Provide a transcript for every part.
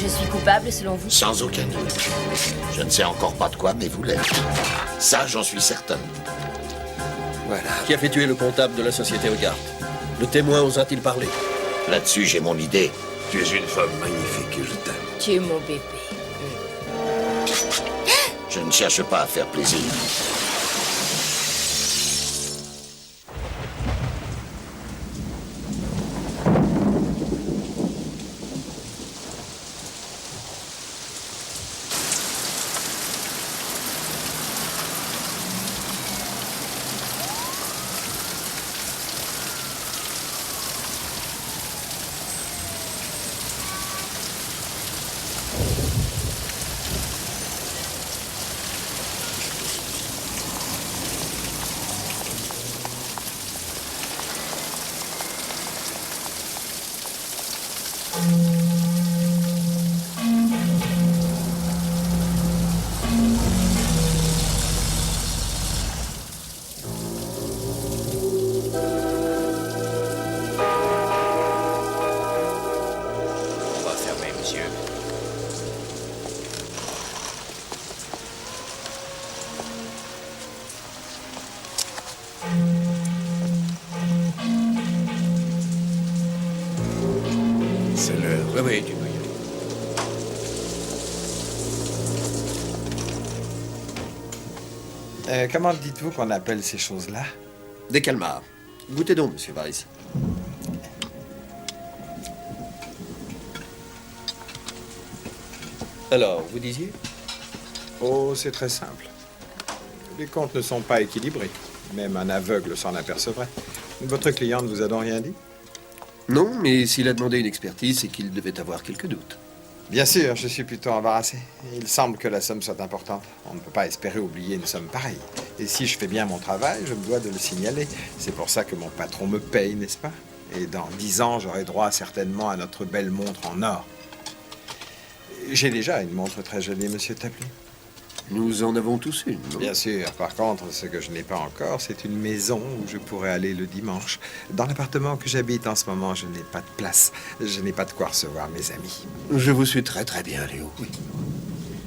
Je suis coupable, selon vous? Sans aucun doute. Je ne sais encore pas de quoi, mais vous l'êtes. Ça, j'en suis certain. Voilà. Qui a fait tuer le comptable de la société Hogarth? Le témoin osa-t-il parler? Là-dessus, j'ai mon idée. Tu es une femme magnifique et je t'aime. Tu es mon bébé. Je ne cherche pas à faire plaisir. On va fermer, monsieur. C'est l'heure. Oui, oui, tu peux y aller. Comment dites-vous qu'on appelle ces choses-là? Des calmars. Goûtez donc, monsieur Varys. Alors, vous disiez? Oh, c'est très simple. Les comptes ne sont pas équilibrés. Même un aveugle s'en apercevrait. Votre client ne vous a donc rien dit? Non, mais s'il a demandé une expertise, c'est qu'il devait avoir quelques doutes. Bien sûr, je suis plutôt embarrassé. Il semble que la somme soit importante. On ne peut pas espérer oublier une somme pareille. Et si je fais bien mon travail, je me dois de le signaler. C'est pour ça que mon patron me paye, n'est-ce pas? Et dans 10 ans, j'aurai droit certainement à notre belle montre en or. J'ai déjà une montre très jolie, monsieur Tapley. Nous en avons tous une, non? Bien sûr. Par contre, ce que je n'ai pas encore, c'est une maison où je pourrais aller le dimanche. Dans l'appartement que j'habite en ce moment, je n'ai pas de place. Je n'ai pas de quoi recevoir mes amis. Je vous suis très très bien, Léo. Oui.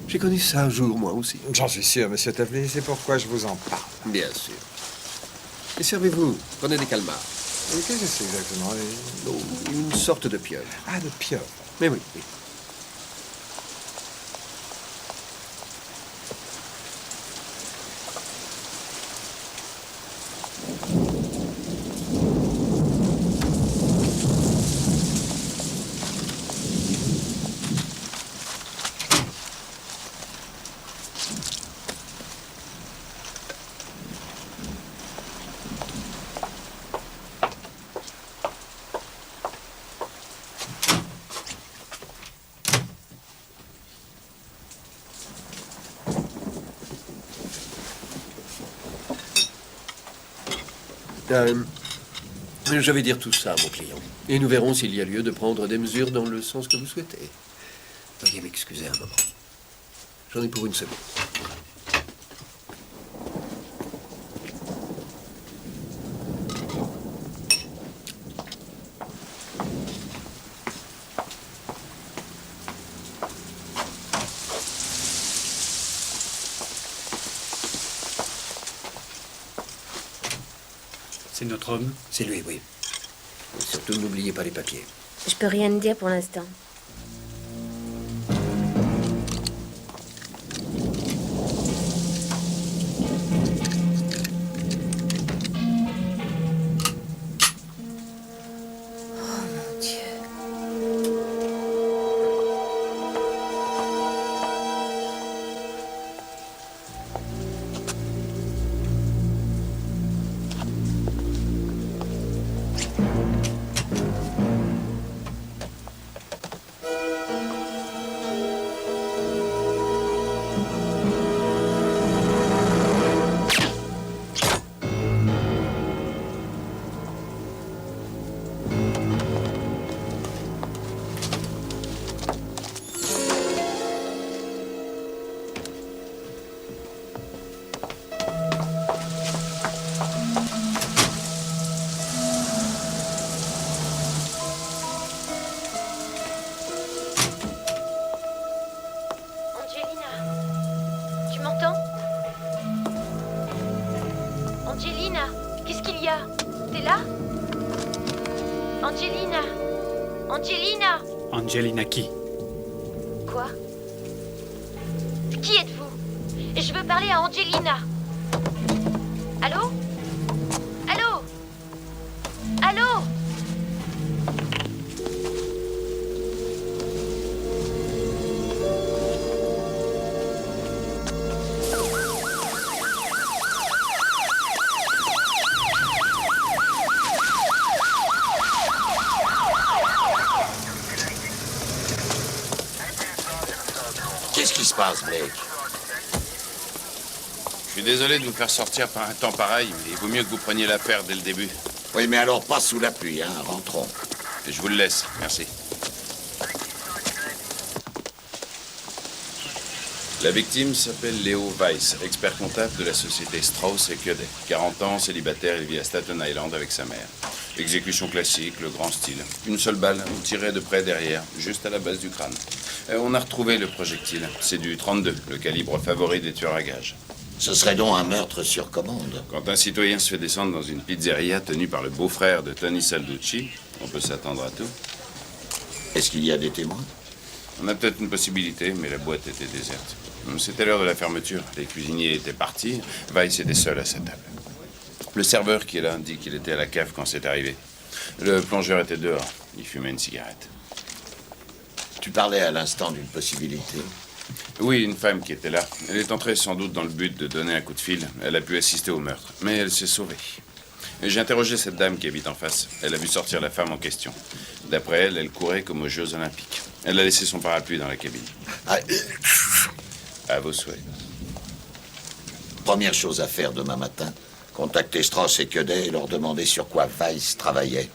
J'ai connu ça un jour, moi aussi. J'en suis sûr, monsieur Tapley. C'est pourquoi je vous en parle. Bien sûr. Et servez-vous, prenez des calmars. Et qu'est-ce que c'est exactement? Oh, une sorte de pieuvre. Ah, de pieuvre. Mais oui, oui. Je vais dire tout ça à mon client. Et nous verrons s'il y a lieu de prendre des mesures dans le sens que vous souhaitez. Veuillez m'excuser un moment. J'en ai pour une seconde. C'est notre homme? C'est lui, oui. Et surtout, n'oubliez pas les papiers. Je peux rien te dire pour l'instant. Oh mon Dieu. Qu'est-ce qu'il y a? T'es là? Angelina? Angelina? Angelina qui? Quoi? Qui êtes-vous? Je veux parler à Angelina. Allô? Allô? Allô? Qu'est-ce qui se passe, Blake? Je suis désolé de vous faire sortir par un temps pareil, mais il vaut mieux que vous preniez l'affaire dès le début. Oui, mais alors pas sous la pluie, hein. Rentrons. Et je vous le laisse. Merci. La victime s'appelle Léo Weiss, expert comptable de la société Strauss et Ködet. 40 ans, célibataire, il vit à Staten Island avec sa mère. Exécution classique, le grand style. Une seule balle, tirée de près derrière, juste à la base du crâne. On a retrouvé le projectile. C'est du 32, le calibre favori des tueurs à gages. Ce serait donc un meurtre sur commande. Quand un citoyen se fait descendre dans une pizzeria tenue par le beau-frère de Tony Salducci, on peut s'attendre à tout. Est-ce qu'il y a des témoins? On a peut-être une possibilité, mais la boîte était déserte. C'était l'heure de la fermeture. Les cuisiniers étaient partis. Weiss était seul à sa table. Le serveur qui est là dit qu'il était à la cave quand c'est arrivé. Le plongeur était dehors. Il fumait une cigarette. Tu parlais à l'instant d'une possibilité. Oui, une femme qui était là. Elle est entrée sans doute dans le but de donner un coup de fil. Elle a pu assister au meurtre, mais elle s'est sauvée. J'ai interrogé cette dame qui habite en face. Elle a vu sortir la femme en question. D'après elle, elle courait comme aux Jeux Olympiques. Elle a laissé son parapluie dans la cabine. Ah, À vos souhaits. première chose à faire demain matin, contacter Strauss et Ködet et leur demander sur quoi Weiss travaillait.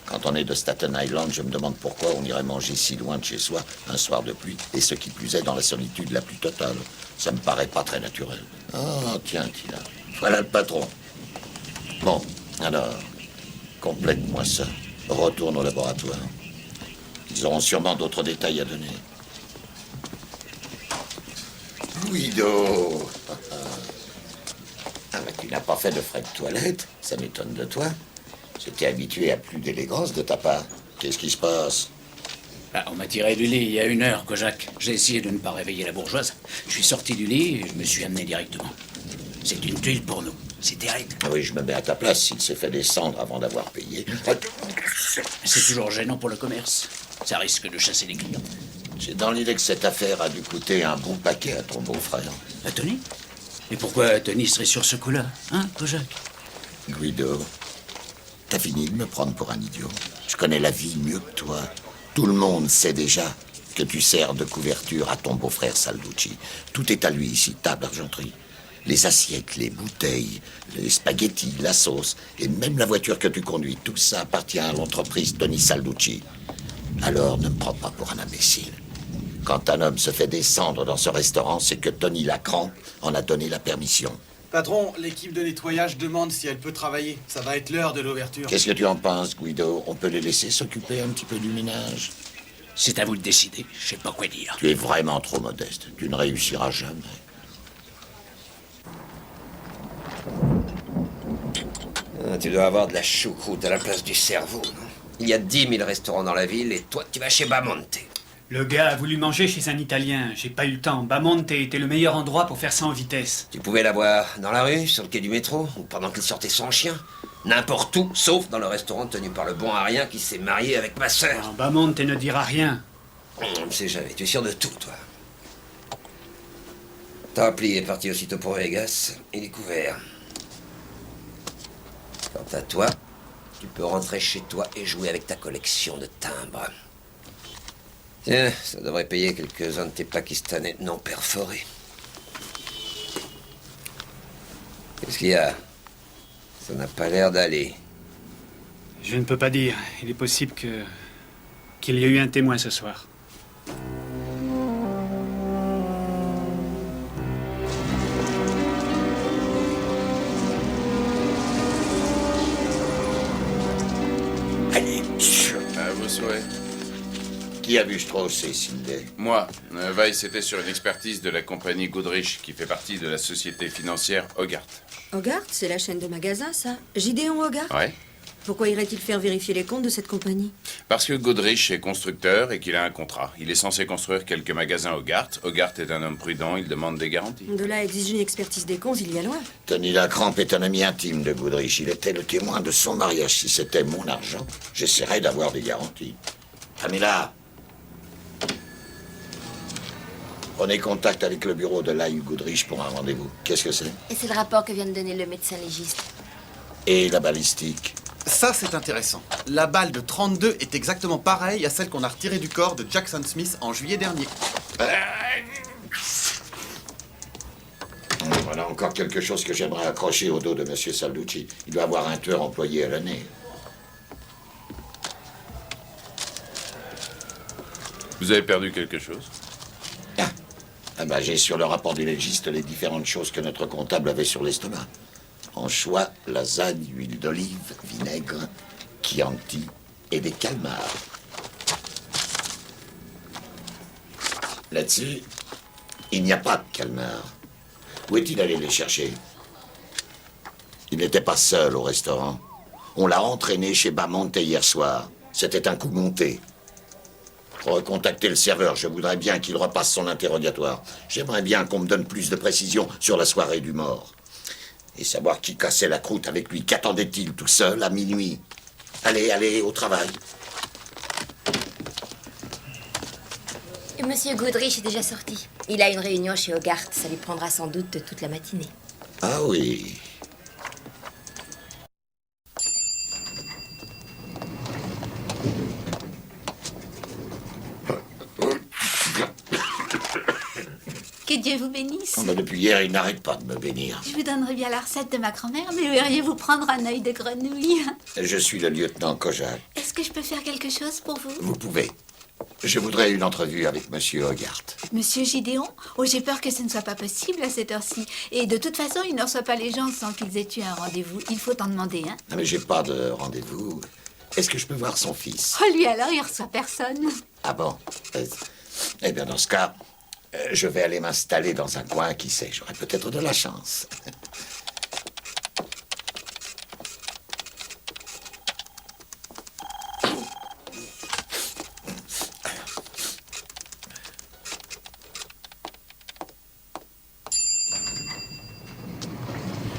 Quand on est de Staten Island, je me demande pourquoi on irait manger si loin de chez soi un soir de pluie, et ce qui plus est dans la solitude la plus totale. Ça me paraît pas très naturel. Ah, tiens, Tina, voilà le patron. Bon, alors, complète-moi ça. Retourne au laboratoire. Ils auront sûrement d'autres détails à donner. Guido! Ah, mais tu n'as pas fait de frais de toilette, ça m'étonne de toi. J'étais habitué à plus d'élégance de ta part. Qu'est-ce qui se passe? Ah, on m'a tiré du lit il y a 1 heure, Kojak. J'ai essayé de ne pas réveiller la bourgeoise. Je suis sorti du lit et je me suis amené directement. C'est une tuile pour nous. C'est terrible. Ah oui, je me mets à ta place. S'il s'est fait descendre avant d'avoir payé. C'est toujours gênant pour le commerce. Ça risque de chasser les clients. J'ai dans l'idée que cette affaire a dû coûter un bon paquet à ton beau-frère. À Tony? Et pourquoi Tony serait sur ce coup-là, hein, Kojak? Guido, t'as fini de me prendre pour un idiot. Je connais la vie mieux que toi. Tout le monde sait déjà que tu sers de couverture à ton beau-frère Salducci. Tout est à lui ici, table, argenterie. Les assiettes, les bouteilles, les spaghettis, la sauce, et même la voiture que tu conduis, tout ça appartient à l'entreprise Tony Salducci. Alors ne me prends pas pour un imbécile. Quand un homme se fait descendre dans ce restaurant, c'est que Tony Lacran en a donné la permission. Patron, l'équipe de nettoyage demande si elle peut travailler. Ça va être l'heure de l'ouverture. Qu'est-ce que tu en penses, Guido? On peut les laisser s'occuper un petit peu du ménage? C'est à vous de décider. Je sais pas quoi dire. Tu es vraiment trop modeste. Tu ne réussiras jamais. Ah, tu dois avoir de la choucroute à la place du cerveau, non? Il y a 10 000 restaurants dans la ville et toi, tu vas chez Bamonte. Le gars a voulu manger chez un Italien. J'ai pas eu le temps. Bamonte était le meilleur endroit pour faire ça en vitesse. Tu pouvais l'avoir dans la rue, sur le quai du métro, ou pendant qu'il sortait son chien. N'importe où, sauf dans le restaurant tenu par le bon Arien qui s'est marié avec ma sœur. Alors, Bamonte ne dira rien. On ne sait jamais, tu es sûr de tout, toi. Tarpli est parti aussitôt pour Vegas, il est couvert. Quant à toi, tu peux rentrer chez toi et jouer avec ta collection de timbres. Tiens, ça devrait payer quelques-uns de tes Pakistanais non perforés. Qu'est-ce qu'il y a? Ça n'a pas l'air d'aller. Je ne peux pas dire. Il est possible qu'il y ait eu un témoin ce soir. Allez, À vos souhaits. qui a vu Strauss et Sindé? Moi, Weiss était sur une expertise de la compagnie Goodrich, qui fait partie de la société financière Hogarth. Hogarth, c'est la chaîne de magasins, ça. Gideon Hogarth. Ouais. Pourquoi irait-il faire vérifier les comptes de cette compagnie? Parce que Goodrich est constructeur et qu'il a un contrat. Il est censé construire quelques magasins Hogarth. Hogarth est un homme prudent, il demande des garanties. De là à exiger une expertise des comptes, il y a loin. Tony Lacrampe est un ami intime de Goodrich. Il était le témoin de son mariage. Si c'était mon argent, j'essaierais d'avoir des garanties. Pamela, prenez contact avec le bureau de Lyle Goodrich pour un rendez-vous. Qu'est-ce que c'est? Et c'est le rapport que vient de donner le médecin légiste. Et la balistique? Ça, c'est intéressant. La balle de 32 est exactement pareille à celle qu'on a retirée du corps de Jackson Smith en juillet dernier. Voilà encore quelque chose que j'aimerais accrocher au dos de M. Salducci. Il doit avoir un tueur employé à l'année. Vous avez perdu quelque chose? Ah ben, j'ai sur le rapport du légiste les différentes choses que notre comptable avait sur l'estomac. Anchois, lasagne, huile d'olive, vinaigre, Chianti et des calmars. Là-dessus, il n'y a pas de calmars. Où est-il allé les chercher? Il n'était pas seul au restaurant. On l'a entraîné chez Bamonte hier soir. C'était un coup monté. Recontactez le serveur, je voudrais bien qu'il repasse son interrogatoire. J'aimerais bien qu'on me donne plus de précisions sur la soirée du mort. Et savoir qui cassait la croûte avec lui. Qu'attendait-il tout seul à minuit? Allez, allez, au travail. Monsieur Goodrich est déjà sorti. Il a une réunion chez Hogarth. Ça lui prendra sans doute toute la matinée. Ah oui. Que Dieu vous bénisse. Oh, ben depuis hier, il n'arrête pas de me bénir. Je vous donnerai bien la recette de ma grand-mère, mais verriez-vous prendre un œil de grenouille? Je suis le lieutenant Kojak. Est-ce que je peux faire quelque chose pour vous? Vous pouvez. Je voudrais une entrevue avec Monsieur Hogarth. Monsieur Gideon? Oh, j'ai peur que ce ne soit pas possible à cette heure-ci. Et de toute façon, il ne reçoit pas les gens sans qu'ils aient eu un rendez-vous. Il faut en demander un. Ah, mais j'ai pas de rendez-vous. Est-ce que je peux voir son fils? Oh, lui alors, il reçoit personne. Ah bon? Eh bien, dans ce cas, je vais aller m'installer dans un coin, qui sait, j'aurai peut-être de la chance.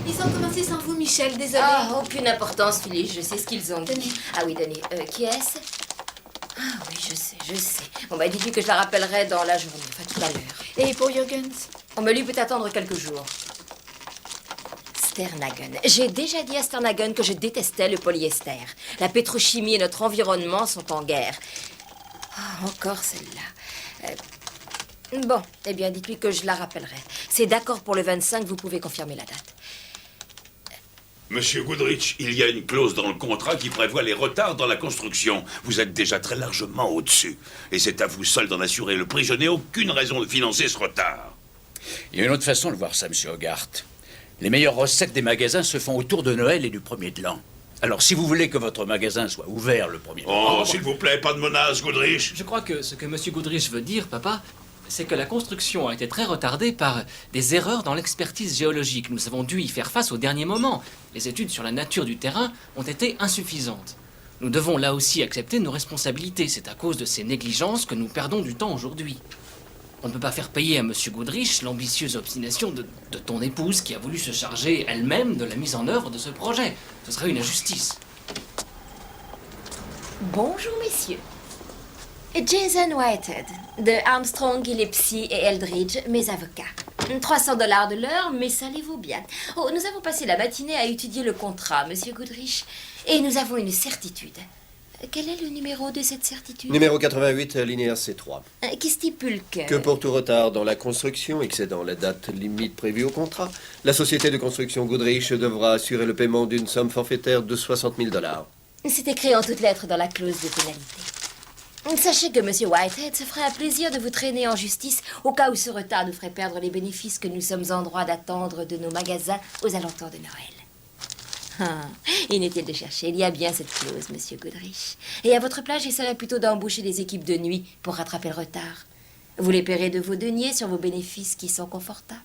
Ils ont commencé sans vous, Michel, désolé. Ah, aucune importance, Phyllis. Je sais ce qu'ils ont dit. Tenez. Ah oui, donnez. Qui est-ce? Ah oui, je sais. Bon, bah, dites-lui que je la rappellerai dans la journée, enfin tout à l'heure. Et pour Jürgens? On me lui peut attendre quelques jours. Sternhagen. J'ai déjà dit à Sternhagen que je détestais le polyester. La pétrochimie et notre environnement sont en guerre. Ah, encore celle-là. Bon, eh bien, dites-lui que je la rappellerai. C'est d'accord pour le 25, vous pouvez confirmer la date. Monsieur Goodrich, il y a une clause dans le contrat qui prévoit les retards dans la construction. Vous êtes déjà très largement au-dessus. Et c'est à vous seul d'en assurer le prix. Je n'ai aucune raison de financer ce retard. Il y a une autre façon de voir ça, monsieur Hogarth. Les meilleures recettes des magasins se font autour de Noël et du 1er de l'an. Alors, si vous voulez que votre magasin soit ouvert le 1er de l'an... Oh, s'il vous plaît, pas de menaces, Goodrich. Je crois que ce que monsieur Goodrich veut dire, papa, c'est que la construction a été très retardée par des erreurs dans l'expertise géologique. Nous avons dû y faire face au dernier moment. Les études sur la nature du terrain ont été insuffisantes. Nous devons là aussi accepter nos responsabilités. C'est à cause de ces négligences que nous perdons du temps aujourd'hui. On ne peut pas faire payer à monsieur Goodrich l'ambitieuse obstination de ton épouse qui a voulu se charger elle-même de la mise en œuvre de ce projet. Ce serait une injustice. Bonjour, messieurs. Jason Whitehead, de Armstrong, Gillespie et Eldridge, mes avocats. $300 de l'heure, mais ça les vaut bien. Oh, nous avons passé la matinée à étudier le contrat, monsieur Goodrich, et nous avons une certitude. Quel est le numéro de cette certitude? Numéro 88, alinéa C3. Qui stipule Que pour tout retard dans la construction excédant la date limite prévue au contrat, la société de construction Goodrich devra assurer le paiement d'une somme forfaitaire de $60 000. C'est écrit en toutes lettres dans la clause de pénalité. Sachez que monsieur Whitehead se ferait un plaisir de vous traîner en justice au cas où ce retard nous ferait perdre les bénéfices que nous sommes en droit d'attendre de nos magasins aux alentours de Noël. Ah, inutile de chercher, il y a bien cette clause, monsieur Goodrich. Et à votre place, j'essaierai plutôt d'embaucher des équipes de nuit pour rattraper le retard. Vous les paierez de vos deniers sur vos bénéfices qui sont confortables.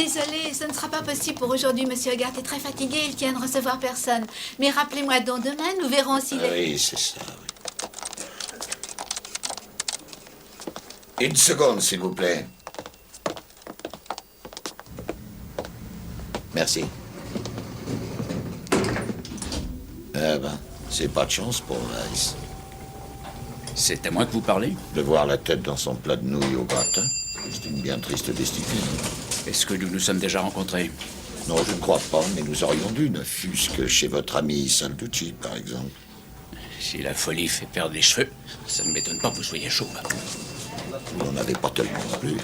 Désolée, ce ne sera pas possible pour aujourd'hui. Monsieur Hogarth est très fatigué, il tient à ne recevoir personne. Mais rappelez-moi donc demain, nous verrons s'il est... Oui, c'est ça, oui. Une seconde, s'il vous plaît. Merci. Eh ben, c'est pas de chance pour Weiss. C'est à moi que vous parlez? De voir la tête dans son plat de nouilles au gratin, c'est une bien triste destinée. Est-ce que nous nous sommes déjà rencontrés? Non, je ne crois pas, mais nous aurions dû, ne fût-ce que chez votre ami Salducci, par exemple. Si la folie fait perdre les cheveux, ça ne m'étonne pas que vous soyez chauve. Vous n'en avez pas tellement non plus.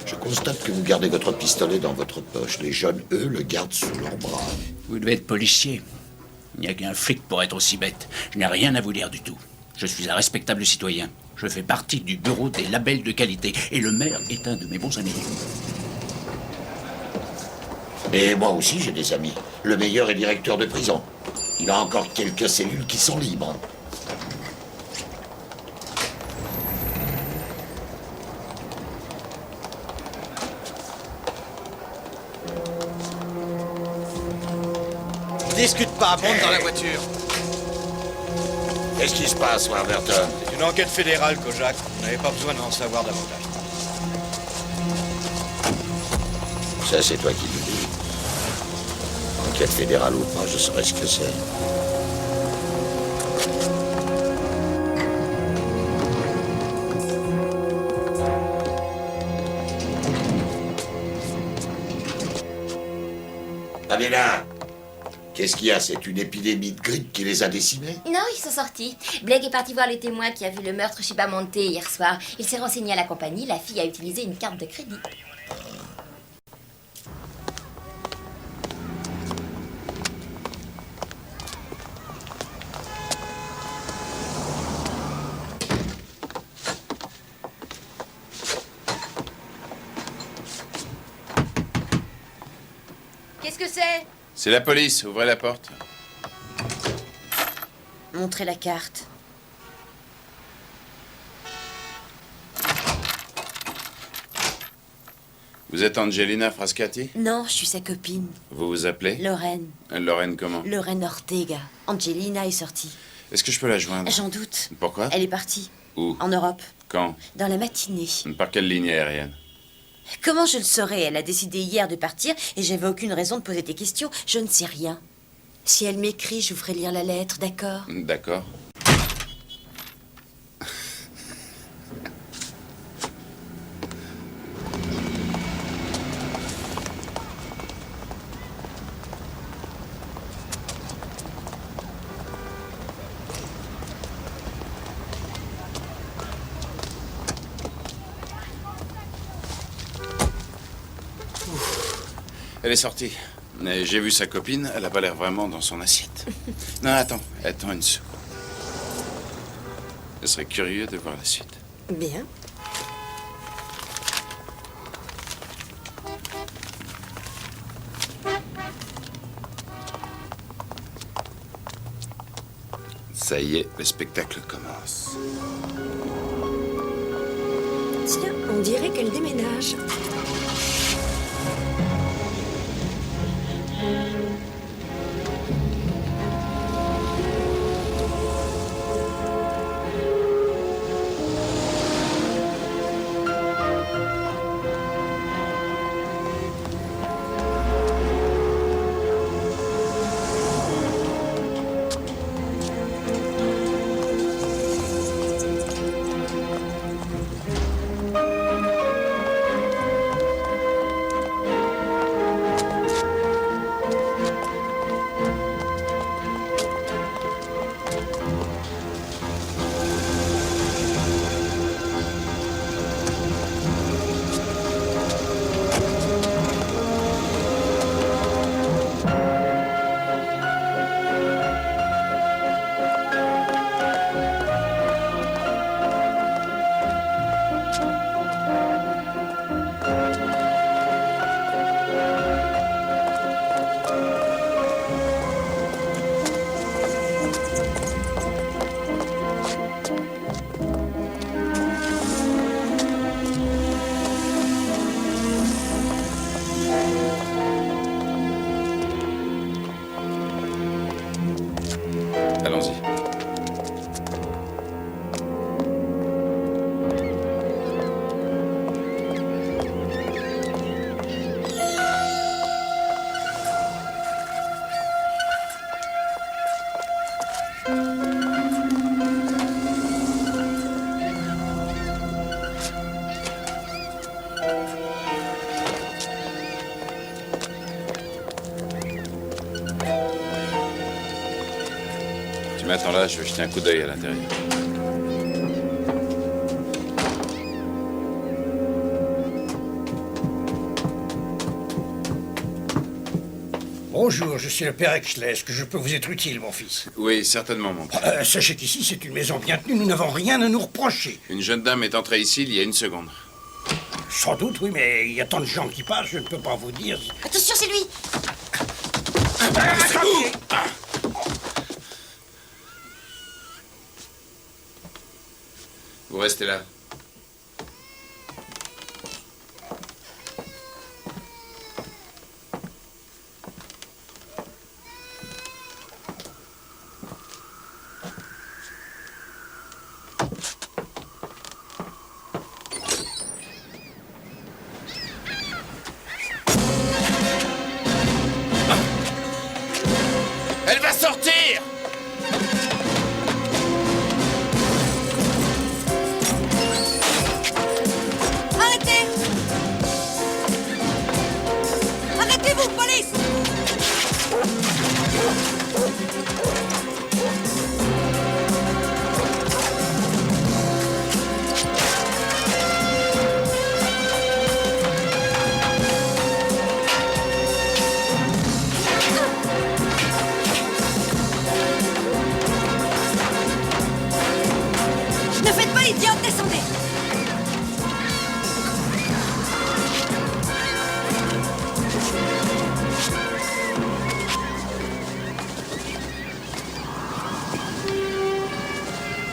Je constate que vous gardez votre pistolet dans votre poche. Les jeunes, eux, le gardent sous leurs bras. Vous devez être policier. Il n'y a qu'un flic pour être aussi bête. Je n'ai rien à vous dire du tout. Je suis un respectable citoyen. Je fais partie du bureau des labels de qualité. Et le maire est un de mes bons amis. Et moi aussi, j'ai des amis. Le meilleur est directeur de prison. Il a encore quelques cellules qui sont libres. Discute pas, monte dans la voiture. Qu'est-ce qui se passe, Warburton? C'est une enquête fédérale, Kojak. Vous n'avez pas besoin d'en savoir davantage. Ça, c'est toi qui le dis. Enquête fédérale ou pas, je saurais ce que c'est. Pamela, qu'est-ce qu'il y a? C'est une épidémie de grippe qui les a décimés? Non, ils sont sortis. Blake est parti voir le témoin qui a vu le meurtre chez Bamonte hier soir. Il s'est renseigné à la compagnie. La fille a utilisé une carte de crédit. Qu'est-ce que c'est? C'est la police, ouvrez la porte. Montrez la carte. Vous êtes Angelina Frascati? Non, je suis sa copine. Vous vous appelez? Lorraine. Lorraine comment? Lorraine Ortega. Angelina est sortie. Est-ce que je peux la joindre? J'en doute. Pourquoi? Elle est partie. Où? En Europe. Quand? Dans la matinée. Par quelle ligne aérienne? Comment je le saurais? Elle a décidé hier de partir et j'avais aucune raison de poser des questions. Je ne sais rien. Si elle m'écrit, je vous ferai lire la lettre, d'accord? D'accord. Elle est sortie. Mais j'ai vu sa copine, elle a pas l'air vraiment dans son assiette. Non, attends une seconde. Je serais curieux de voir la suite. Bien. Ça y est, le spectacle commence. Tiens, on dirait qu'elle déménage. Attends là, je vais jeter un coup d'œil à l'intérieur. Bonjour, je suis le père Exley. Est-ce que je peux vous être utile, mon fils? Oui, certainement, mon père. Sachez qu'ici, c'est une maison bien tenue. Nous n'avons rien à nous reprocher. Une jeune dame est entrée ici il y a une seconde. Sans doute, oui, mais il y a tant de gens qui passent, je ne peux pas vous dire. Attention, c'est lui! Vous restez là. Elle va sortir! Arrêtez! Arrêtez-vous, police! Ne faites pas l'idiote, descendez!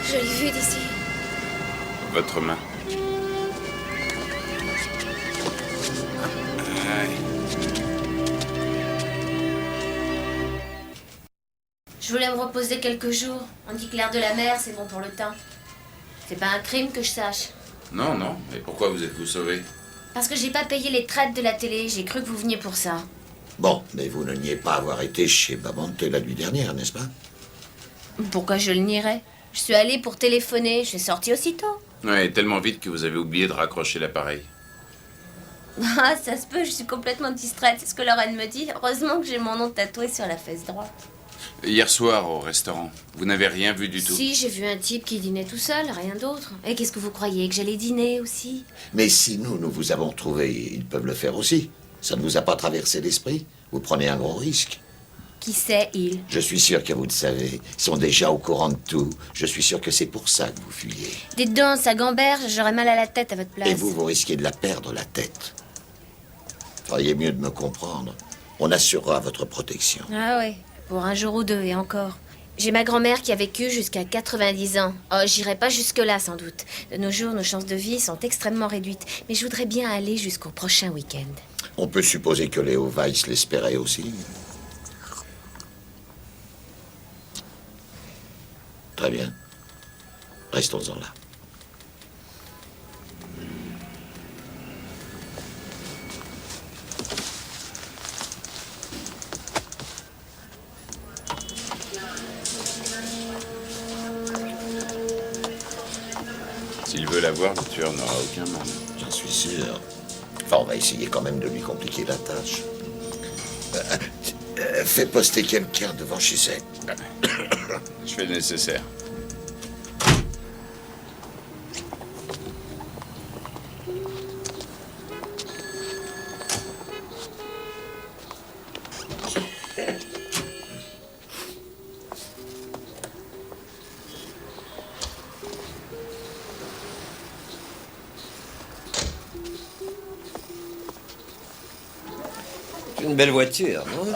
Je l'ai vu d'ici. Votre main. Je voulais me reposer quelques jours. On dit que l'air de la mer, c'est bon pour le teint. C'est pas un crime que je sache. Non, non. Mais pourquoi vous êtes-vous sauvé? Parce que j'ai pas payé les traites de la télé. J'ai cru que vous veniez pour ça. Bon, mais vous ne niez pas avoir été chez Bamante la nuit dernière, n'est-ce pas? Pourquoi je le nierais? Je suis allée pour téléphoner. Je suis sortie aussitôt. Ouais, tellement vite que vous avez oublié de raccrocher l'appareil. Ah, ça se peut, je suis complètement distraite. C'est ce que Lorraine me dit. Heureusement que j'ai mon nom tatoué sur la fesse droite. Hier soir, au restaurant, vous n'avez rien vu du tout? Si, j'ai vu un type qui dînait tout seul, rien d'autre. Et qu'est-ce que vous croyez? Que j'allais dîner aussi? Mais si nous vous avons trouvé, ils peuvent le faire aussi. Ça ne vous a pas traversé l'esprit? Vous prenez un gros risque. Qui c'est, il? Je suis sûr que vous le savez. Ils sont déjà au courant de tout. Je suis sûr que c'est pour ça que vous fuyez. Dites donc, ça gamberge, j'aurais mal à la tête à votre place. Et vous risquez de la perdre, la tête. Feriez mieux de me comprendre. On assurera votre protection. Ah ouais, pour un jour ou deux, et encore. J'ai ma grand-mère qui a vécu jusqu'à 90 ans. Oh, j'irai pas jusque-là, sans doute. De nos jours, nos chances de vie sont extrêmement réduites. Mais je voudrais bien aller jusqu'au prochain week-end. On peut supposer que Léo Weiss l'espérait aussi. Très bien. Restons-en là. S'il veut la voir, le tueur n'aura aucun mal. J'en suis sûr. Enfin, on va essayer quand même de lui compliquer la tâche. Fais poster quelqu'un devant chez elle. Je fais le nécessaire. C'est une belle voiture, non?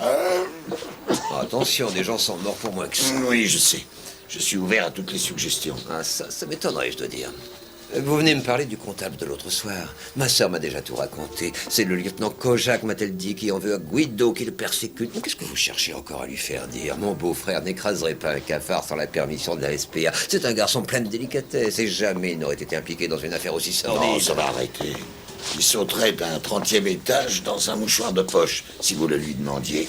Oh, attention, des gens sont morts pour moins que ça. Oui, je sais. Je suis ouvert à toutes les suggestions. Ah, ça m'étonnerait, je dois dire. Vous venez me parler du comptable de l'autre soir. Ma sœur m'a déjà tout raconté. C'est le lieutenant Kojak, m'a-t-elle dit, qui en veut à Guido, qui le persécute. Qu'est-ce que vous cherchez encore à lui faire dire? Mon beau-frère n'écraserait pas un cafard sans la permission de la SPA. C'est un garçon plein de délicatesse et jamais il n'aurait été impliqué dans une affaire aussi sordide. Non, ça va arrêter. Il sauterait d'un 30e étage dans un mouchoir de poche, si vous le lui demandiez.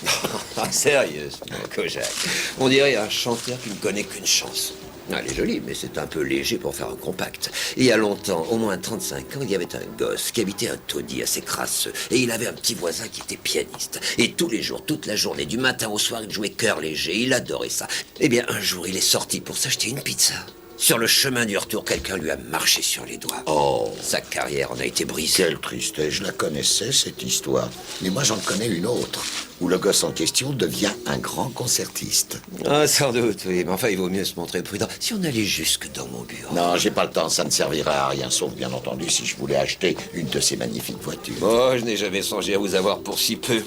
Ah, sérieusement, Kojak. On dirait un chanteur qui ne connaît qu'une chanson. Elle est jolie, mais c'est un peu léger pour faire un compact. Il y a longtemps, au moins 35 ans, il y avait un gosse qui habitait un taudis assez crasseux. Et il avait un petit voisin qui était pianiste. Et tous les jours, toute la journée, du matin au soir, il jouait cœur léger. Il adorait ça. Eh bien, un jour, il est sorti pour s'acheter une pizza. Sur le chemin du retour, quelqu'un lui a marché sur les doigts. Oh. Sa carrière en a été brisée. Quelle tristesse, je la connaissais, cette histoire. Mais moi, j'en connais une autre, où le gosse en question devient un grand concertiste. Ah, sans doute, oui. Mais enfin, il vaut mieux se montrer prudent. Si on allait jusque dans mon bureau... Non, j'ai pas le temps, ça ne servira à rien, sauf bien entendu si je voulais acheter une de ces magnifiques voitures. Oh, je n'ai jamais songé à vous avoir pour si peu.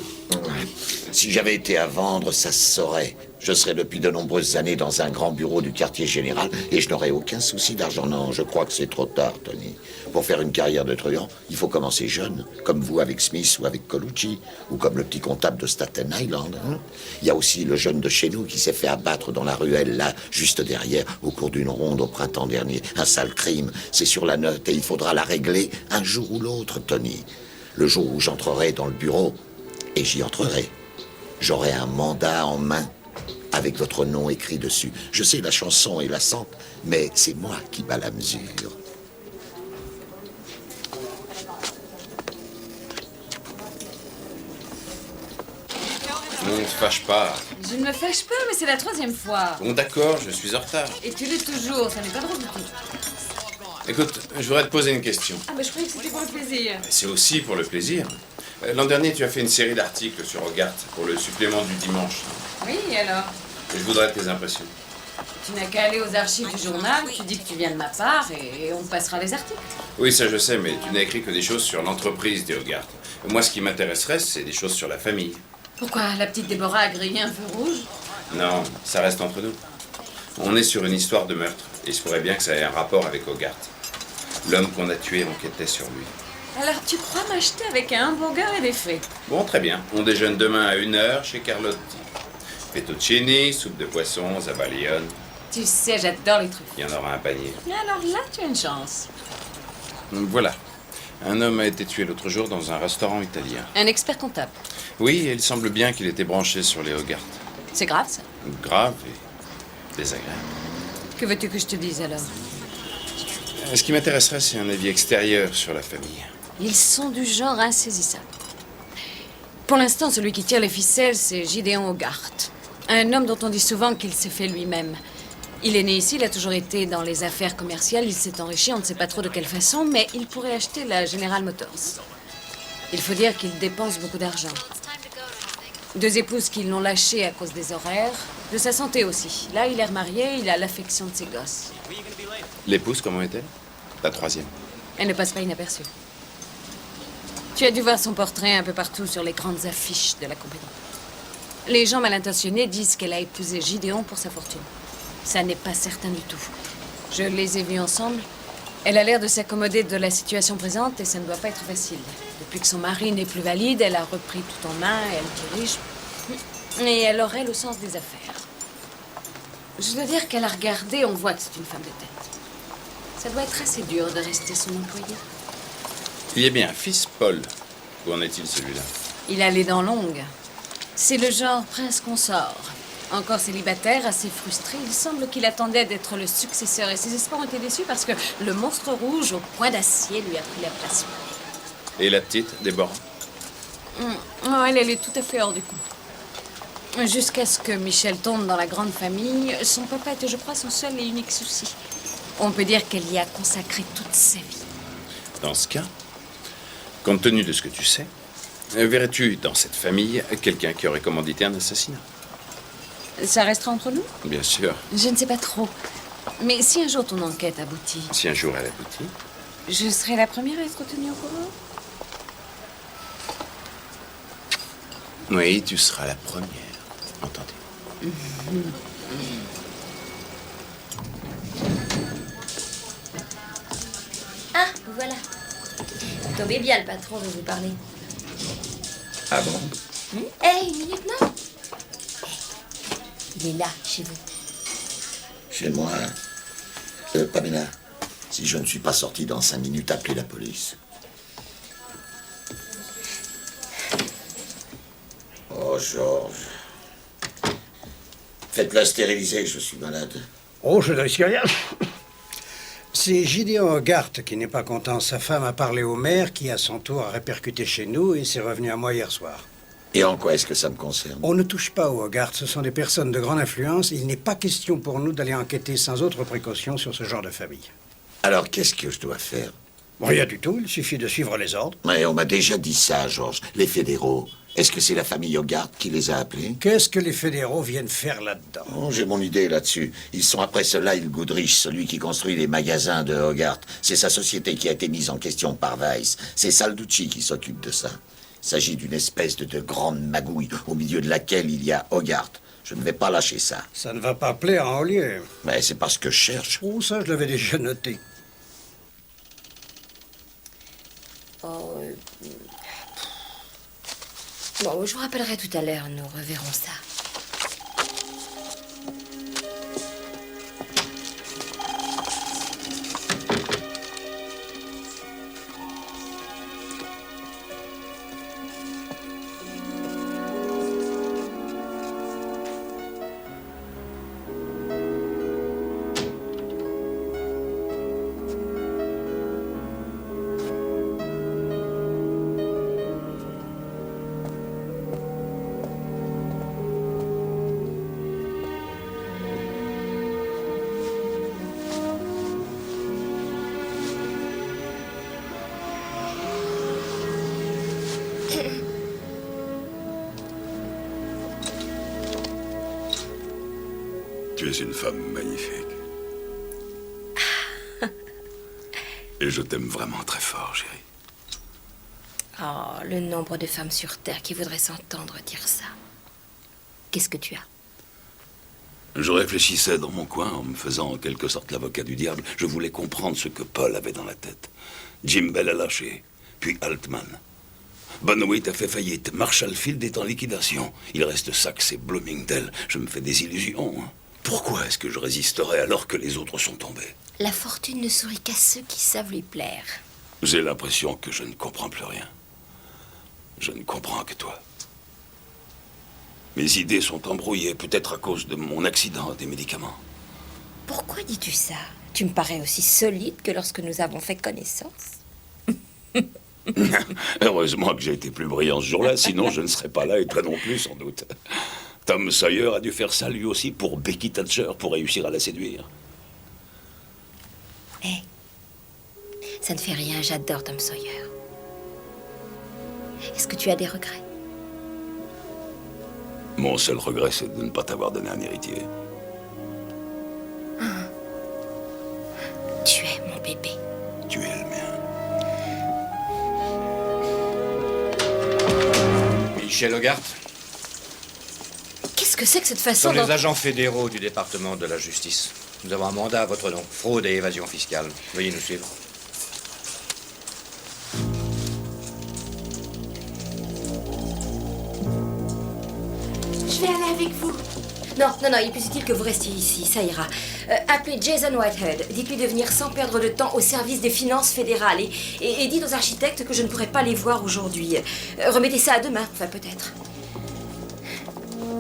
Si j'avais été à vendre, ça se saurait. Je serais depuis de nombreuses années dans un grand bureau du quartier général et je n'aurais aucun souci d'argent. Non, je crois que c'est trop tard, Tony. Pour faire une carrière de truand, il faut commencer jeune, comme vous avec Smith ou avec Colucci, ou comme le petit comptable de Staten Island. Hein. Il y a aussi le jeune de chez nous qui s'est fait abattre dans la ruelle, là, juste derrière, au cours d'une ronde au printemps dernier. Un sale crime, c'est sur la note et il faudra la régler un jour ou l'autre, Tony. Le jour où j'entrerai dans le bureau, et j'y entrerai, j'aurai un mandat en main avec votre nom écrit dessus. Je sais, la chanson est lassante, mais c'est moi qui bats la mesure. Ne te fâche pas. Je ne me fâche pas, mais c'est la 3e fois. Bon, d'accord, je suis en retard. Et tu l'es toujours, ça n'est pas drôle du tout. Écoute, je voudrais te poser une question. Ah, mais je croyais que c'était pour le plaisir. C'est aussi pour le plaisir. L'an dernier, tu as fait une série d'articles sur Hogarth pour le supplément du dimanche. Oui, alors? Et je voudrais tes impressions. Tu n'as qu'à aller aux archives du journal, tu dis que tu viens de ma part et on passera les articles. Oui, ça je sais, mais tu n'as écrit que des choses sur l'entreprise des Hogarth. Moi, ce qui m'intéresserait, c'est des choses sur la famille. Pourquoi? La petite Déborah a grillé un feu rouge? Non, ça reste entre nous. On est sur une histoire de meurtre, et il se pourrait bien que ça ait un rapport avec Hogarth. L'homme qu'on a tué enquêtait sur lui. Alors tu crois m'acheter avec un hamburger et des frites? Bon, très bien. On déjeune demain à 1h chez Carlotti. Fettuccini, soupe de poisson, zabalione. Tu sais, j'adore les trucs. Il y en aura un panier. Alors là, tu as une chance. Voilà. Un homme a été tué l'autre jour dans un restaurant italien. Un expert comptable. Oui, et il semble bien qu'il était branché sur les Hogarth. C'est grave, ça. Grave et désagréable. Que veux-tu que je te dise, alors? Ce qui m'intéresserait, c'est un avis extérieur sur la famille. Ils sont du genre insaisissable. Pour l'instant, celui qui tire les ficelles, c'est Gideon Hogarth. Un homme dont on dit souvent qu'il s'est fait lui-même. Il est né ici, il a toujours été dans les affaires commerciales, il s'est enrichi, on ne sait pas trop de quelle façon, mais il pourrait acheter la General Motors. Il faut dire qu'il dépense beaucoup d'argent. 2 épouses qui l'ont lâché à cause des horaires, de sa santé aussi. Là, il est remarié, il a l'affection de ses gosses. L'épouse, comment est-elle? La 3e. Elle ne passe pas inaperçue. Tu as dû voir son portrait un peu partout sur les grandes affiches de la compagnie. Les gens mal intentionnés disent qu'elle a épousé Gideon pour sa fortune. Ça n'est pas certain du tout. Je les ai vus ensemble. Elle a l'air de s'accommoder de la situation présente et ça ne doit pas être facile. Depuis que son mari n'est plus valide, elle a repris tout en main, elle dirige. Et elle aurait le sens des affaires. Je dois dire qu'à la regarder, on voit que c'est une femme de tête. Ça doit être assez dur de rester son employé. Il y a bien un fils, Paul. Où en est-il, celui-là? Il a les dents longues. C'est le genre prince consort. Encore célibataire, assez frustré, il semble qu'il attendait d'être le successeur et ses espoirs ont été déçus parce que le monstre rouge au poing d'acier lui a pris la place. Et la petite, Déborah? Oh, elle est tout à fait hors du coup. Jusqu'à ce que Michel tombe dans la grande famille, son papa était, je crois, son seul et unique souci. On peut dire qu'elle y a consacré toute sa vie. Dans ce cas, compte tenu de ce que tu sais, verrais-tu dans cette famille quelqu'un qui aurait commandité un assassinat? Ça restera entre nous? Bien sûr. Je ne sais pas trop. Mais si un jour ton enquête aboutit, Si un jour elle aboutit. je serai la première à être tenue au courant. Oui, tu seras la première. Entendu. Ah, vous voilà. Vous tombez bien, le patron veut vous parler. Ah bon? Hé, une minute, non? Il est là, chez vous. Chez moi? Pamela, si je ne suis pas sorti dans 5 minutes, appelez la police. Oh, Georges. Faites-la stériliser, je suis malade. Oh, je ne risque rien. C'est Gideon Hogarth qui n'est pas content. Sa femme a parlé au maire, qui à son tour a répercuté chez nous et c'est revenu à moi hier soir. Et en quoi est-ce que ça me concerne? On ne touche pas aux Hogarth, ce sont des personnes de grande influence. Il n'est pas question pour nous d'aller enquêter sans autre précaution sur ce genre de famille. Alors, qu'est-ce que je dois faire? Rien du tout, il suffit de suivre les ordres. Mais on m'a déjà dit ça, Georges. Les fédéraux. Est-ce que c'est la famille Hogarth qui les a appelés? Qu'est-ce que les fédéraux viennent faire là-dedans? Oh, j'ai mon idée là-dessus. Ils sont après cela, Lyle Goodrich, celui qui construit les magasins de Hogarth. C'est sa société qui a été mise en question par Weiss. C'est Salducci qui s'occupe de ça. Il s'agit d'une espèce de grande magouille au milieu de laquelle il y a Hogarth. Je ne vais pas lâcher ça. Ça ne va pas plaire à Ollier. Mais c'est pas ce que je cherche. Oh, ça, je l'avais déjà noté. Oh, Bon, je vous rappellerai tout à l'heure, nous reverrons ça. Tu es une femme magnifique. Et je t'aime vraiment très fort, chérie. Oh, le nombre de femmes sur Terre qui voudraient s'entendre dire ça. Qu'est-ce que tu as? Je réfléchissais dans mon coin en me faisant en quelque sorte l'avocat du diable. Je voulais comprendre ce que Paul avait dans la tête. Jim Bell a lâché, puis Altman. Bonnewitt a fait faillite. Marshall Field est en liquidation. Il reste Sachs et Bloomingdale. Je me fais des illusions. Hein. Pourquoi est-ce que je résisterais alors que les autres sont tombés? La fortune ne sourit qu'à ceux qui savent lui plaire. J'ai l'impression que je ne comprends plus rien. Je ne comprends que toi. Mes idées sont embrouillées, peut-être à cause de mon accident des médicaments. Pourquoi dis-tu ça? Tu me parais aussi solide que lorsque nous avons fait connaissance. Heureusement que j'ai été plus brillant ce jour-là, sinon je ne serais pas là et toi non plus, sans doute. Tom Sawyer a dû faire ça lui aussi pour Becky Thatcher, pour réussir à la séduire. Hé, ça ne fait rien, j'adore Tom Sawyer. Est-ce que tu as des regrets? Mon seul regret, c'est de ne pas t'avoir donné un héritier. Tu es mon bébé. Tu es le mien. Michel Hogarth. Qu'est-ce que c'est que cette Ce façon sont les d'en- agents fédéraux du département de la justice. Nous avons un mandat à votre nom. Fraude et évasion fiscale. Veuillez nous suivre. Je vais aller avec vous. Non, non, non, il est plus utile que vous restiez ici, ça ira. Appelez Jason Whitehead. Dites-lui de venir sans perdre de temps au service des finances fédérales. Et dites aux architectes que je ne pourrai pas les voir aujourd'hui. Remettez ça à demain, enfin peut-être.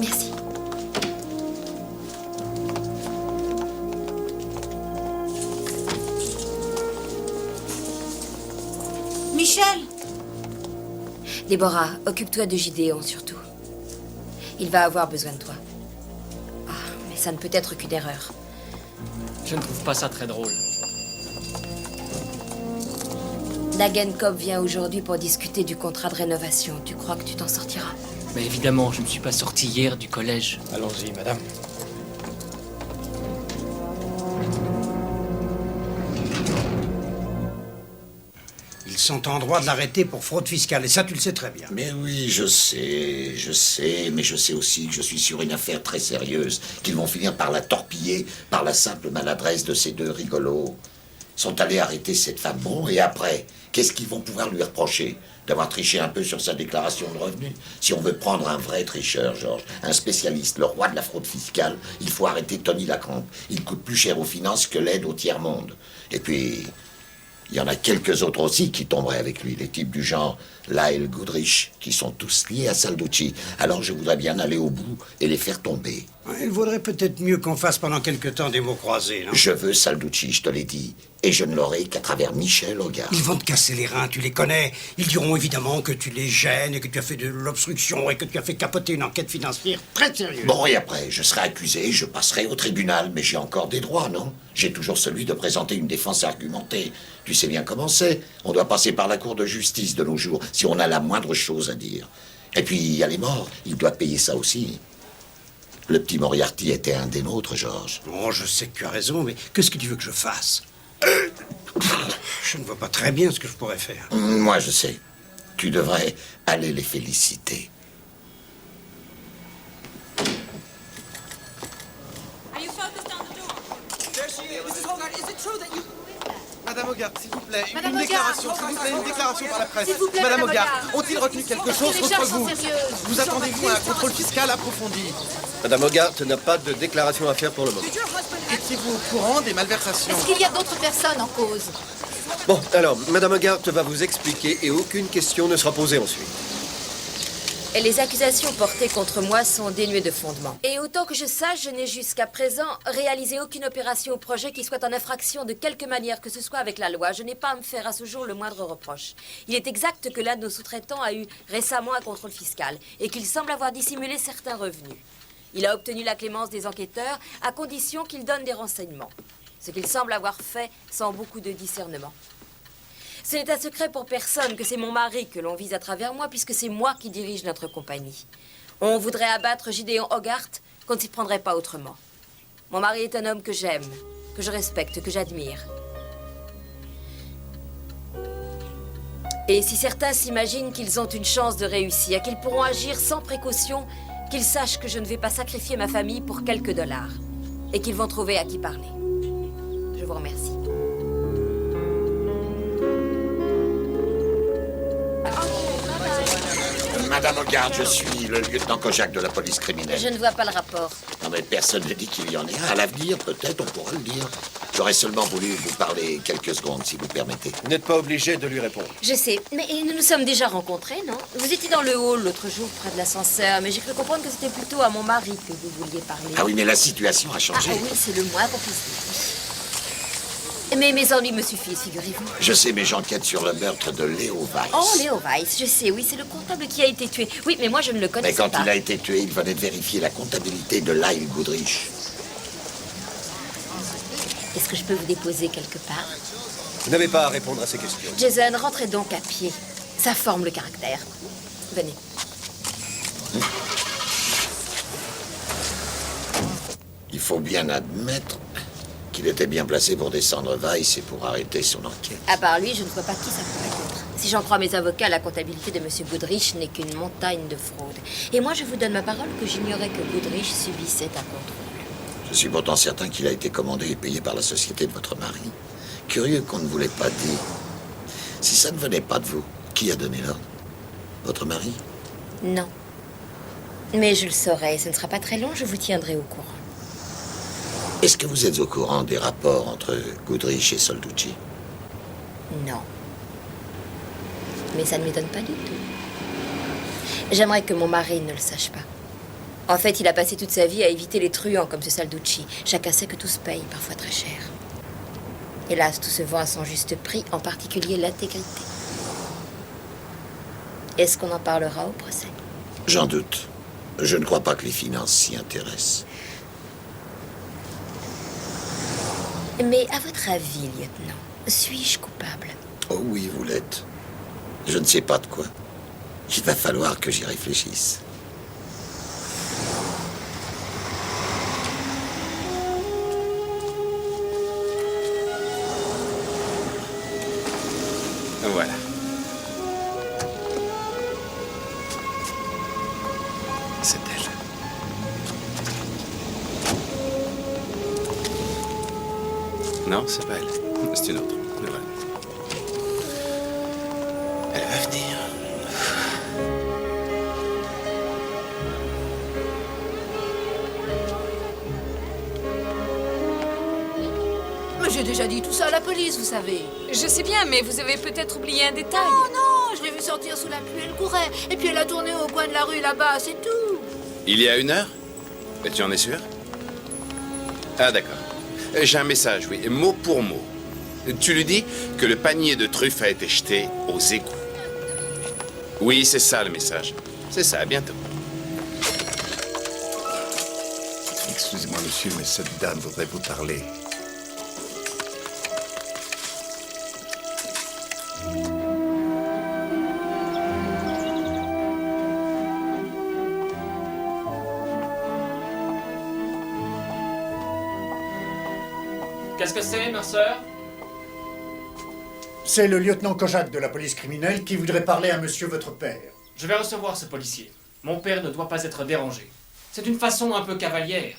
Merci. Michel! Déborah, occupe-toi de Gideon surtout. Il va avoir besoin de toi. Ah, mais ça ne peut être qu'une erreur. Je ne trouve pas ça très drôle. Dagenkop vient aujourd'hui pour discuter du contrat de rénovation. Tu crois que tu t'en sortiras? Mais évidemment, je ne suis pas sorti hier du collège. Allons-y, madame. Ils sont en droit de l'arrêter pour fraude fiscale, et ça, tu le sais très bien. Mais oui, je sais, mais je sais aussi que je suis sur une affaire très sérieuse, qu'ils vont finir par la torpiller par la simple maladresse de ces deux rigolos. Ils sont allés arrêter cette femme. Bon, et après, qu'est-ce qu'ils vont pouvoir lui reprocher? D'avoir triché un peu sur sa déclaration de revenus? Si on veut prendre un vrai tricheur, Georges, un spécialiste, le roi de la fraude fiscale, il faut arrêter Tony Lacrampe. Il coûte plus cher aux finances que l'aide au tiers-monde. Et puis, il y en a quelques autres aussi qui tomberaient avec lui, les types du genre Lyle Goodrich, qui sont tous liés à Salducci. Alors je voudrais bien aller au bout et les faire tomber. Il vaudrait peut-être mieux qu'on fasse pendant quelque temps des mots croisés, non? Je veux Salducci, je te l'ai dit. Et je ne l'aurai qu'à travers Michel Hogarth. Ils vont te casser les reins, tu les connais. Ils diront évidemment que tu les gênes et que tu as fait de l'obstruction et que tu as fait capoter une enquête financière très sérieuse. Bon, et après, je serai accusé, je passerai au tribunal, mais j'ai encore des droits, non? J'ai toujours celui de présenter une défense argumentée. Tu sais bien comment c'est. On doit passer par la cour de justice de nos jours si on a la moindre chose à dire. Et puis, il y a les morts. Il doit payer ça aussi. Le petit Moriarty était un des nôtres, George. Oh, je sais que tu as raison, mais qu'est-ce que tu veux que je fasse? Je ne vois pas très bien ce que je pourrais faire. Moi, je sais. Tu devrais aller les féliciter. Madame Hogarth, s'il vous plaît, Madame une Hogarth, déclaration, s'il vous plaît, une déclaration par la presse. S'il vous plaît, Madame Madame Hogarth, Hogarth. ont-ils retenu quelque chose Les contre charges sont vous? sérieuses. Vous Ils sont attendez-vous à un partis, contrôle fiscal approfondi? Madame Hogarth n'a pas de déclaration à faire pour le moment. Étiez-vous au courant des malversations? Est-ce qu'il y a d'autres personnes en cause? Bon, alors, Madame Hogarth va vous expliquer et aucune question ne sera posée ensuite. Et les accusations portées contre moi sont dénuées de fondement. Et autant que je sache, je n'ai jusqu'à présent réalisé aucune opération ou projet qui soit en infraction de quelque manière que ce soit avec la loi. Je n'ai pas à me faire à ce jour le moindre reproche. Il est exact que l'un de nos sous-traitants a eu récemment un contrôle fiscal et qu'il semble avoir dissimulé certains revenus. Il a obtenu la clémence des enquêteurs à condition qu'il donne des renseignements. Ce qu'il semble avoir fait sans beaucoup de discernement. Ce n'est un secret pour personne que c'est mon mari que l'on vise à travers moi, puisque c'est moi qui dirige notre compagnie. On voudrait abattre Gideon Hogarth qu'on ne s'y prendrait pas autrement. Mon mari est un homme que j'aime, que je respecte, que j'admire. Et si certains s'imaginent qu'ils ont une chance de réussir, qu'ils pourront agir sans précaution, qu'ils sachent que je ne vais pas sacrifier ma famille pour quelques dollars. Et qu'ils vont trouver à qui parler. Je vous remercie. Madame Hogarth, je suis le lieutenant Kojak de la police criminelle. Je ne vois pas le rapport. Non, mais personne ne dit qu'il y en ait un. À l'avenir, peut-être, on pourra le dire. J'aurais seulement voulu vous parler quelques secondes, si vous permettez. Vous n'êtes pas obligé de lui répondre. Je sais, mais nous nous sommes déjà rencontrés, non? Vous étiez dans le hall l'autre jour, près de l'ascenseur, mais j'ai cru comprendre que c'était plutôt à mon mari que vous vouliez parler. Ah oui, mais la situation a changé. Ah oui, c'est le moins qu'on puisse dire. Mais mes ennuis me suffisent, figurez-vous. Je sais, mais j'enquête sur le meurtre de Léo Weiss. Oh, Léo Weiss, je sais, oui, c'est le comptable qui a été tué. Oui, mais moi, je ne le Mais connaissais quand pas. il a été tué, il venait de vérifier la comptabilité de Lyle Goodrich. Est-ce que je peux vous déposer quelque part? Vous n'avez pas à répondre à ces questions. Jason, rentrez donc à pied. Ça forme le caractère. Venez. Il faut bien admettre qu'il était bien placé pour descendre Weiss et pour arrêter son enquête. À part lui, je ne vois pas qui ça pourrait être. Si j'en crois mes avocats, la comptabilité de M. Goodrich n'est qu'une montagne de fraude. Et moi, je vous donne ma parole que j'ignorais que Goodrich subissait un contrôle. Je suis pourtant certain qu'il a été commandé et payé par la société de votre mari. Curieux qu'on ne vous l'ait pas dit. Si ça ne venait pas de vous, qui a donné l'ordre? Votre mari? Non. Mais je le saurai. Ce ne sera pas très long, je vous tiendrai au courant. Est-ce que vous êtes au courant des rapports entre Goodrich et Salducci? Non. Mais ça ne m'étonne pas du tout. J'aimerais que mon mari ne le sache pas. En fait, il a passé toute sa vie à éviter les truands comme ce Salducci. Chacun sait que tout se paye, parfois très cher. Hélas, tout se vend à son juste prix, en particulier l'intégrité. Est-ce qu'on en parlera au procès? J'en doute. Je ne crois pas que les finances s'y intéressent. Mais à votre avis, lieutenant, suis-je coupable? Oh oui, vous l'êtes. Je ne sais pas de quoi. Il va falloir que j'y réfléchisse. Voilà. C'est elle. Non, c'est pas elle. C'est une autre. Mais voilà. Elle va venir. mais j'ai déjà dit tout ça à la police, vous savez. Je sais bien, mais vous avez peut-être oublié un détail. Non, je l'ai vu sortir sous la pluie, elle courait. Et puis elle a tourné au coin de la rue là-bas, c'est tout. Il y a 1 heure? Et tu en es sûr? Ah, d'accord. J'ai un message, oui, mot pour mot. Tu lui dis que le panier de truffes a été jeté aux égouts. Oui, c'est ça le message. C'est ça, à bientôt. Excusez-moi, monsieur, mais cette dame voudrait vous parler. Qu'est-ce que c'est, ma sœur? C'est le lieutenant Kojak de la police criminelle qui voudrait parler à monsieur votre père. Je vais recevoir ce policier. Mon père ne doit pas être dérangé. C'est une façon un peu cavalière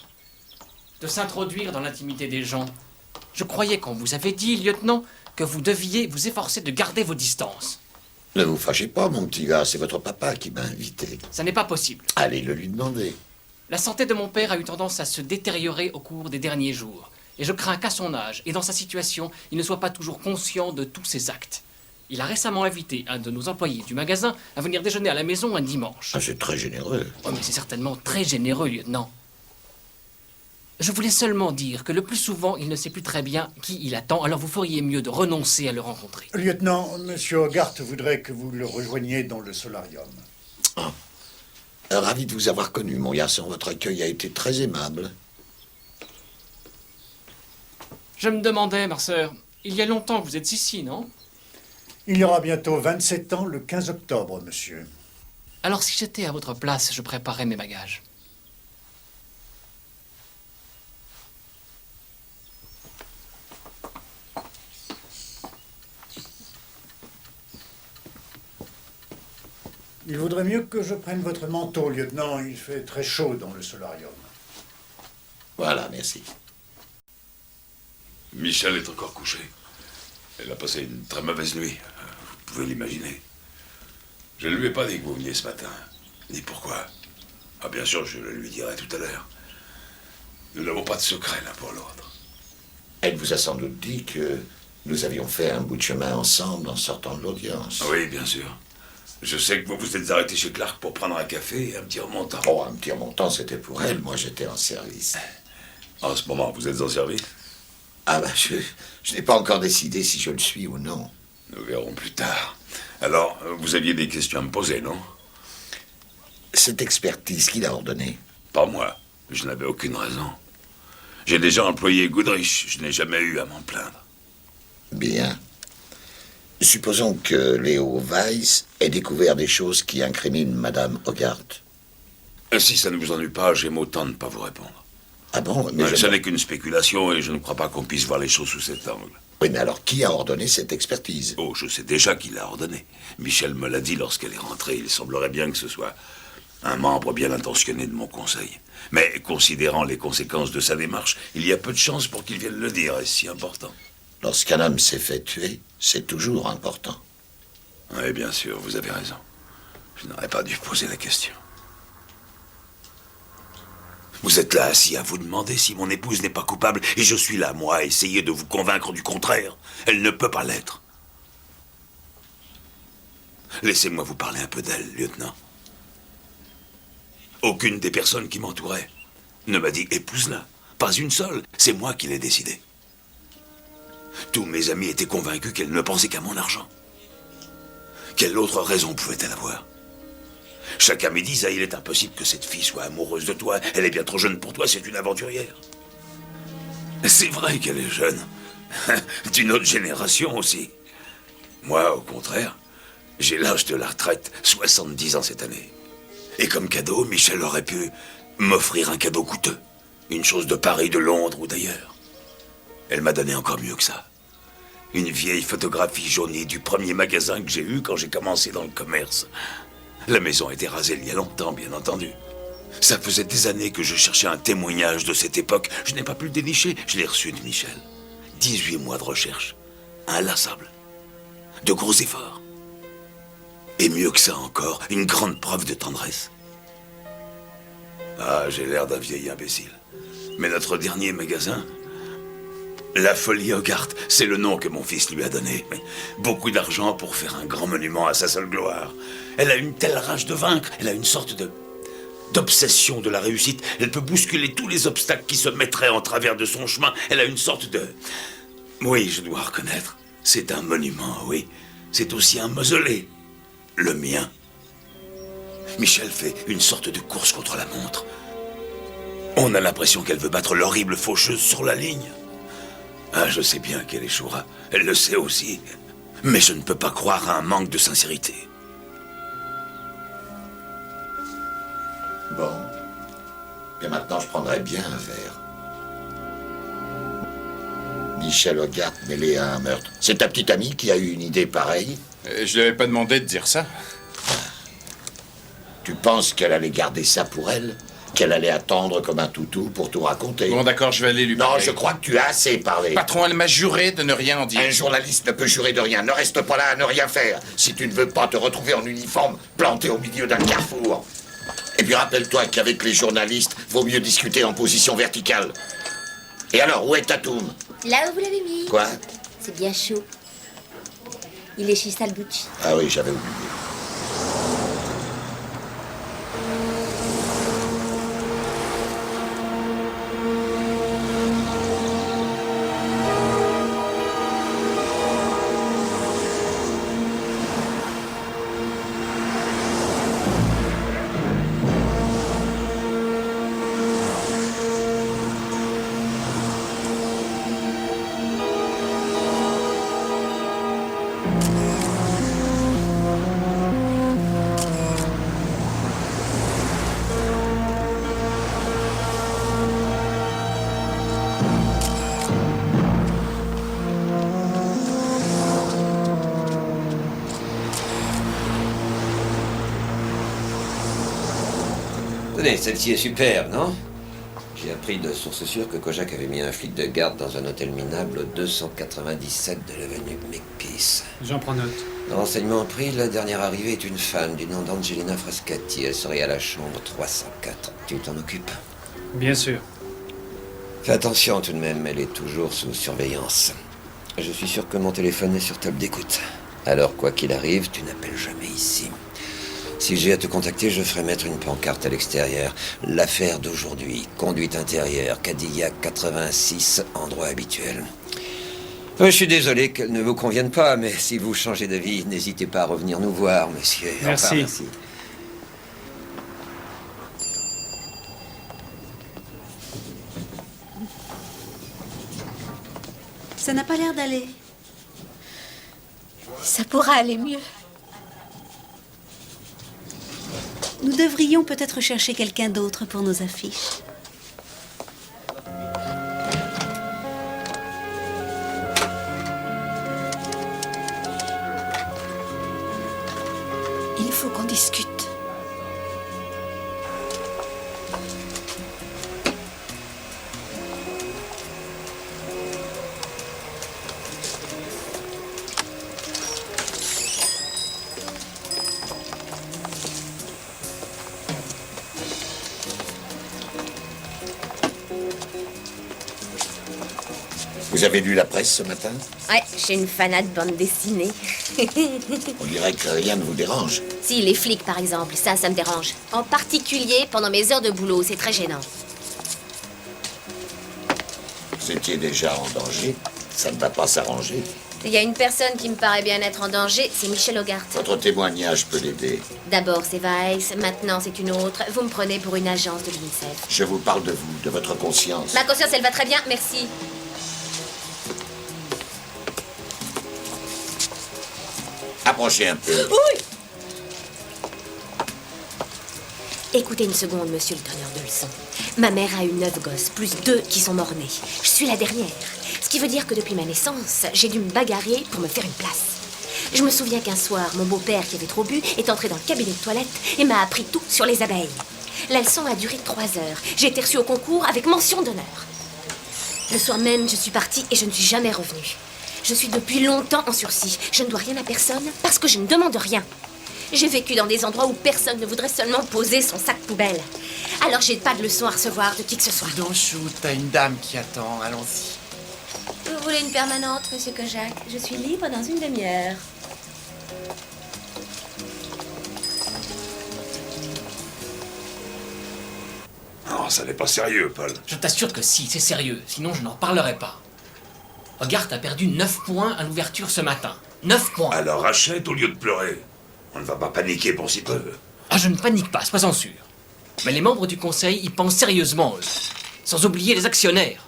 de s'introduire dans l'intimité des gens. Je croyais qu'on vous avait dit, lieutenant, que vous deviez vous efforcer de garder vos distances. Ne vous fâchez pas, mon petit gars, c'est votre papa qui m'a invité. Ça n'est pas possible. Allez le lui demander. La santé de mon père a eu tendance à se détériorer au cours des derniers jours. Et je crains qu'à son âge et dans sa situation, il ne soit pas toujours conscient de tous ses actes. Il a récemment invité un de nos employés du magasin à venir déjeuner à la maison un dimanche. Ah, c'est très généreux. Oh, mais c'est certainement très généreux, lieutenant. Je voulais seulement dire que le plus souvent, il ne sait plus très bien qui il attend, alors vous feriez mieux de renoncer à le rencontrer. Lieutenant, monsieur Hogarth voudrait que vous le rejoigniez dans le solarium. Ah. Ravi de vous avoir connu, mon garçon. Votre accueil a été très aimable. Je me demandais, ma sœur, il y a longtemps que vous êtes ici, non? Il y aura bientôt 27 ans, le 15 octobre, monsieur. Alors si j'étais à votre place, je préparais mes bagages. Il vaudrait mieux que je prenne votre manteau, lieutenant. Il fait très chaud dans le solarium. Voilà, merci. Michel est encore couchée. Elle a passé une très mauvaise nuit. Vous pouvez l'imaginer. Je ne lui ai pas dit que vous veniez ce matin. Ni pourquoi. Ah, bien sûr, je le lui dirai tout à l'heure. Nous n'avons pas de secret l'un pour l'autre. Elle vous a sans doute dit que nous avions fait un bout de chemin ensemble en sortant de l'audience. Oui, bien sûr. Je sais que vous vous êtes arrêté chez Clark pour prendre un café et un petit remontant. Oh, un petit remontant, c'était pour elle. Moi, j'étais en service. En ce moment, vous êtes en service? Ah ben, je n'ai pas encore décidé si je le suis ou non. Nous verrons plus tard. Alors, vous aviez des questions à me poser, non? Cette expertise, qui l'a ordonnée? Pas moi. Je n'avais aucune raison. J'ai déjà employé Goodrich. Je n'ai jamais eu à m'en plaindre. Bien. Supposons que Léo Weiss ait découvert des choses qui incriminent Madame Hogarth. Si ça ne vous ennuie pas, j'aime autant ne pas vous répondre. Ah bon? Mais ce n'est qu'une spéculation et je ne crois pas qu'on puisse voir les choses sous cet angle. Oui, mais alors qui a ordonné cette expertise? Oh, je sais déjà qui l'a ordonné. Michel me l'a dit lorsqu'elle est rentrée. Il semblerait bien que ce soit un membre bien intentionné de mon conseil. Mais considérant les conséquences de sa démarche, il y a peu de chances pour qu'il vienne le dire. Est-ce si important? Lorsqu'un homme s'est fait tuer, c'est toujours important. Oui, bien sûr, vous avez raison. Je n'aurais pas dû poser la question. Vous êtes là assis à vous demander si mon épouse n'est pas coupable, et je suis là, moi, à essayer de vous convaincre du contraire. Elle ne peut pas l'être. Laissez-moi vous parler un peu d'elle, lieutenant. Aucune des personnes qui m'entouraient ne m'a dit « épouse-la ». Pas une seule. C'est moi qui l'ai décidé. Tous mes amis étaient convaincus qu'elle ne pensait qu'à mon argent. Quelle autre raison pouvait-elle avoir? Chacun me disait, il est impossible que cette fille soit amoureuse de toi. Elle est bien trop jeune pour toi, c'est une aventurière. C'est vrai qu'elle est jeune. D'une autre génération aussi. Moi, au contraire, j'ai l'âge de la retraite, 70 ans cette année. Et comme cadeau, Michel aurait pu m'offrir un cadeau coûteux. Une chose de Paris, de Londres ou d'ailleurs. Elle m'a donné encore mieux que ça. Une vieille photographie jaunie du premier magasin que j'ai eu quand j'ai commencé dans le commerce. La maison a été rasée il y a longtemps, bien entendu. Ça faisait des années que je cherchais un témoignage de cette époque. Je n'ai pas pu le dénicher. Je l'ai reçu de Michel. 18 mois de recherche. Inlassable. De gros efforts. Et mieux que ça encore, une grande preuve de tendresse. Ah, j'ai l'air d'un vieil imbécile. Mais notre dernier magasin, La folie Hogarth, c'est le nom que mon fils lui a donné. Beaucoup d'argent pour faire un grand monument à sa seule gloire. Elle a une telle rage de vaincre, elle a une sorte d'obsession de la réussite. Elle peut bousculer tous les obstacles qui se mettraient en travers de son chemin. Elle a une sorte de... Oui, je dois reconnaître, c'est un monument, oui. C'est aussi un mausolée. Le mien. Michel fait une sorte de course contre la montre. On a l'impression qu'elle veut battre l'horrible faucheuse sur la ligne. Ah, je sais bien qu'elle échouera. Elle le sait aussi. Mais je ne peux pas croire à un manque de sincérité. Bon. Et maintenant, je prendrais bien un verre. Michel Hogarth mêlé à un meurtre. C'est ta petite amie qui a eu une idée pareille? Je lui avais pas demandé de dire ça. Tu penses qu'elle allait garder ça pour elle? Qu'elle allait attendre comme un toutou pour tout raconter? Bon, d'accord, je vais aller lui parler. Non, je crois que tu as assez parlé. Patron, elle m'a juré de ne rien en dire. Un journaliste ne peut jurer de rien. Ne reste pas là à ne rien faire. Si tu ne veux pas te retrouver en uniforme, planté au milieu d'un carrefour. Et puis rappelle-toi qu'avec les journalistes, vaut mieux discuter en position verticale. Et alors, où est Tatum? Là où vous l'avez mis. Quoi? C'est bien chaud. Il est chez Salducci. Ah oui, j'avais oublié. Tenez, celle-ci est superbe, non? J'ai appris de sources sûres que Kojak avait mis un flic de garde dans un hôtel minable au 297 de l'avenue Makepeace. J'en prends note. Renseignement pris, la dernière arrivée est une femme du nom d'Angelina Frascati. Elle serait à la chambre 304. Tu t'en occupes? Bien sûr. Fais attention tout de même, elle est toujours sous surveillance. Je suis sûr que mon téléphone est sur table d'écoute. Alors, quoi qu'il arrive, tu n'appelles jamais ici. Si j'ai à te contacter, je ferai mettre une pancarte à l'extérieur. L'affaire d'aujourd'hui, conduite intérieure, Cadillac 86, endroit habituel. Je suis désolé qu'elle ne vous convienne pas, mais si vous changez d'avis, n'hésitez pas à revenir nous voir, monsieur. Merci. Enfin, merci. Ça n'a pas l'air d'aller. Ça pourra aller mieux. Nous devrions peut-être chercher quelqu'un d'autre pour nos affiches. Il faut qu'on discute. Vous avez lu la presse ce matin? Ouais, je suis une fanat de bande dessinée. On dirait que rien ne vous dérange. Si, les flics, par exemple, ça me dérange. En particulier pendant mes heures de boulot, c'est très gênant. Vous étiez déjà en danger. Ça ne va pas s'arranger. Il y a une personne qui me paraît bien être en danger, c'est Michel Hogarth. Votre témoignage peut l'aider. D'abord c'est Weiss, maintenant c'est une autre. Vous me prenez pour une agence de l'UNICEF. Je vous parle de vous, de votre conscience. Ma conscience, elle va très bien, merci. Approchez un peu. Oui. Écoutez une seconde, monsieur le donneur de leçons. Ma mère a eu 9 gosses, plus 2 qui sont morts-nés. Je suis la dernière. Ce qui veut dire que depuis ma naissance, j'ai dû me bagarrer pour me faire une place. Je me souviens qu'un soir, mon beau-père, qui avait trop bu, est entré dans le cabinet de toilette et m'a appris tout sur les abeilles. La leçon a duré 3 heures. J'ai été reçue au concours avec mention d'honneur. Le soir même, je suis partie et je ne suis jamais revenue. Je suis depuis longtemps en sursis. Je ne dois rien à personne parce que je ne demande rien. J'ai vécu dans des endroits où personne ne voudrait seulement poser son sac poubelle. Alors j'ai pas de leçons à recevoir de qui que ce soit. Don Chou, t'as une dame qui attend, allons-y. Vous voulez une permanente, monsieur Kojak? Je suis libre dans une demi-heure. Non, ça n'est pas sérieux, Paul. Je t'assure que si, c'est sérieux. Sinon, je n'en parlerai pas. Hogarth a perdu 9 points à l'ouverture ce matin. 9 points. Alors achète au lieu de pleurer. On ne va pas paniquer pour si peu. Ah, je ne panique pas, sois-en sûr. Mais les membres du conseil y pensent sérieusement, eux. Sans oublier les actionnaires.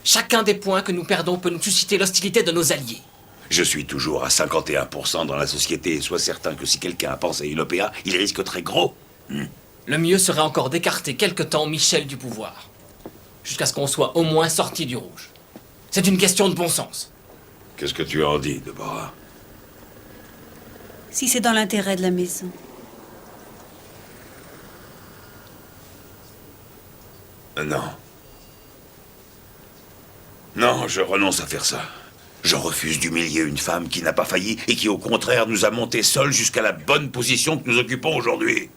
Chacun des points que nous perdons peut nous susciter l'hostilité de nos alliés. Je suis toujours à 51% dans la société et sois certain que si quelqu'un pense à une OPA, il risque très gros. Le mieux serait encore d'écarter quelque temps Michel du pouvoir. Jusqu'à ce qu'on soit au moins sorti du rouge. C'est une question de bon sens. Qu'est-ce que tu en dis, Deborah? Si c'est dans l'intérêt de la maison. Non. Non, je renonce à faire ça. Je refuse d'humilier une femme qui n'a pas failli et qui, au contraire, nous a monté seule jusqu'à la bonne position que nous occupons aujourd'hui.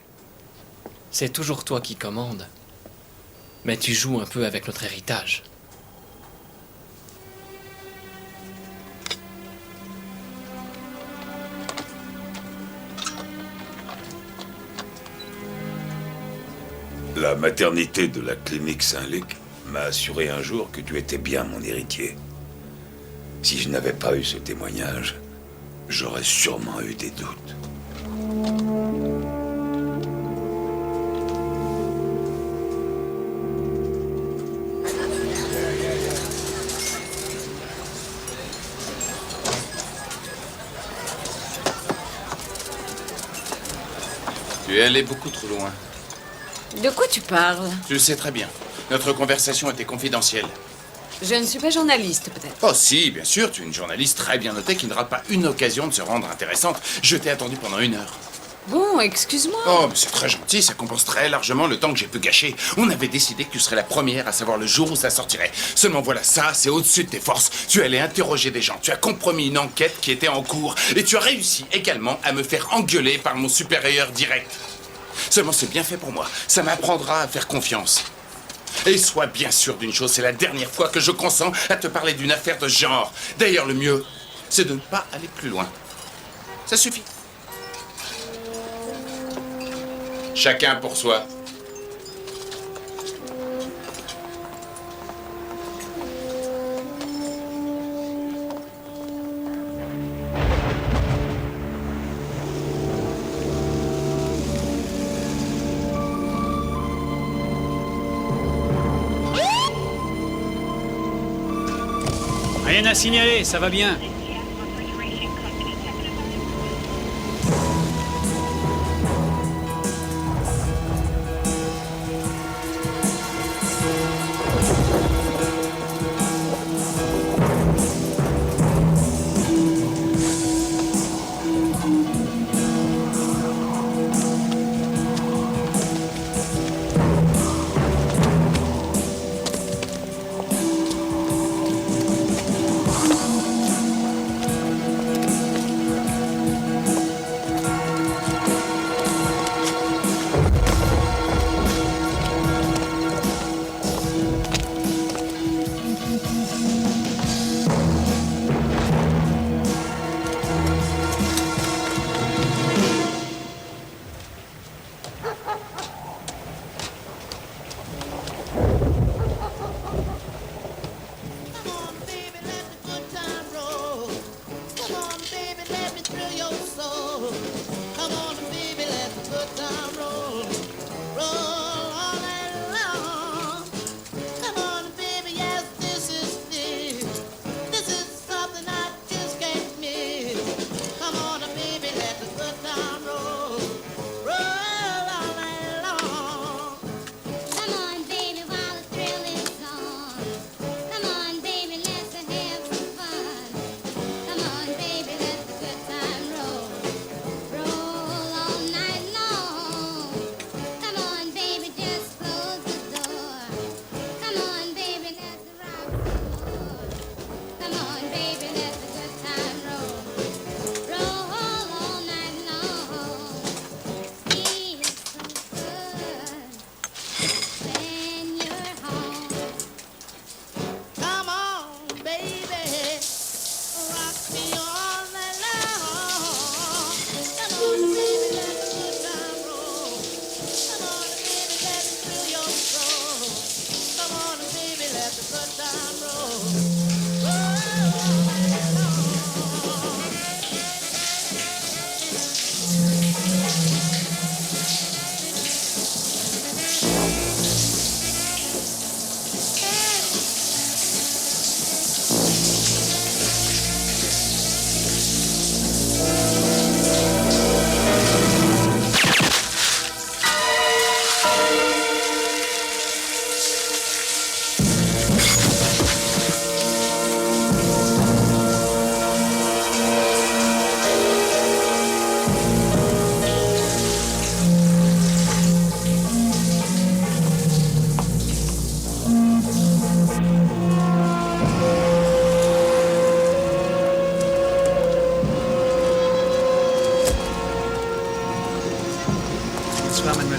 C'est toujours toi qui commandes. Mais tu joues un peu avec notre héritage. La maternité de la clinique Saint-Luc m'a assuré un jour que tu étais bien mon héritier. Si je n'avais pas eu ce témoignage, j'aurais sûrement eu des doutes. Tu es allé beaucoup trop loin. De quoi tu parles? Tu le sais très bien. Notre conversation était confidentielle. Je ne suis pas journaliste, peut-être. Oh si, bien sûr, tu es une journaliste très bien notée qui ne rate pas une occasion de se rendre intéressante. Je t'ai attendu pendant 1 heure. Bon, excuse-moi. Oh, mais c'est très gentil, ça compense très largement le temps que j'ai pu gâcher. On avait décidé que tu serais la première à savoir le jour où ça sortirait. Seulement voilà, ça, c'est au-dessus de tes forces. Tu allais interroger des gens, tu as compromis une enquête qui était en cours, et tu as réussi également à me faire engueuler par mon supérieur direct. Seulement c'est bien fait pour moi, ça m'apprendra à faire confiance. Et sois bien sûr d'une chose, c'est la dernière fois que je consens à te parler d'une affaire de ce genre. D'ailleurs, le mieux, c'est de ne pas aller plus loin. Ça suffit. Chacun pour soi. Rien à signaler, ça va bien.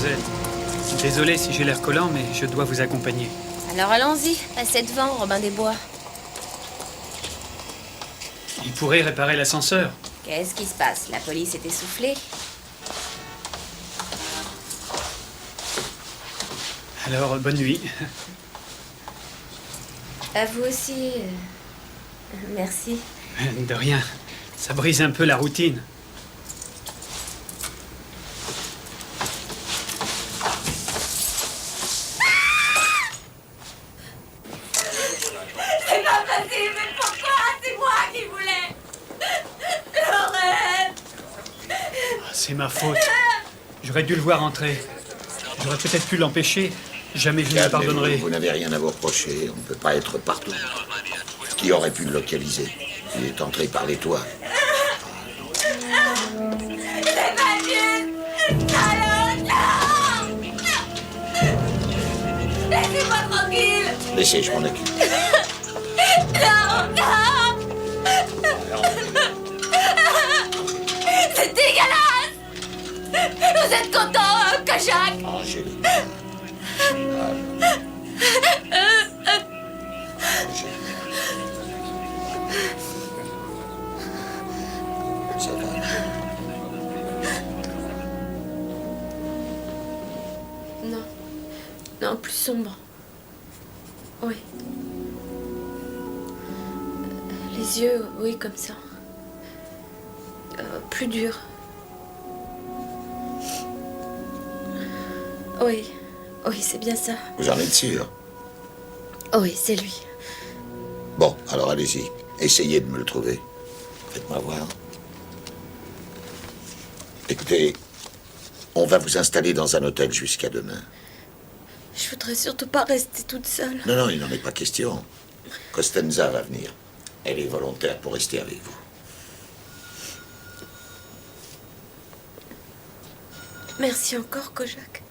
mademoiselle. Désolé si j'ai l'air collant, mais je dois vous accompagner. Alors allons-y, passez devant, Robin des Bois. Il pourrait réparer l'ascenseur. Qu'est-ce qui se passe? La police est essoufflée. Alors, bonne nuit. À vous aussi. Merci. De rien. Ça brise un peu la routine. C'est pas possible, mais pourquoi? C'est moi qui voulais. Lorette. C'est ma faute. J'aurais dû le voir entrer. J'aurais peut-être pu l'empêcher. Jamais je ne le pardonnerai. Vous n'avez rien à vous reprocher. On ne peut pas être partout. Qui aurait pu le localiser? Il est entré par les toits. C'est pas juste. Allô, non. Laissez-moi tranquille. Laissez, je m'en occupe. Non, non. C'est dégueulasse. Vous êtes content, Kojak? Angélique. Ça va. Non. Non, plus sombre. Oui. Les yeux, oui, comme ça. Plus dur. Oui. Oui, c'est bien ça. Vous en êtes sûr? Oui, c'est lui. Bon, alors allez-y. Essayez de me le trouver. Faites-moi voir. Écoutez, on va vous installer dans un hôtel jusqu'à demain. Je voudrais surtout pas rester toute seule. Non, non, il n'en est pas question. Costenza va venir. Elle est volontaire pour rester avec vous. Merci encore, Kojak.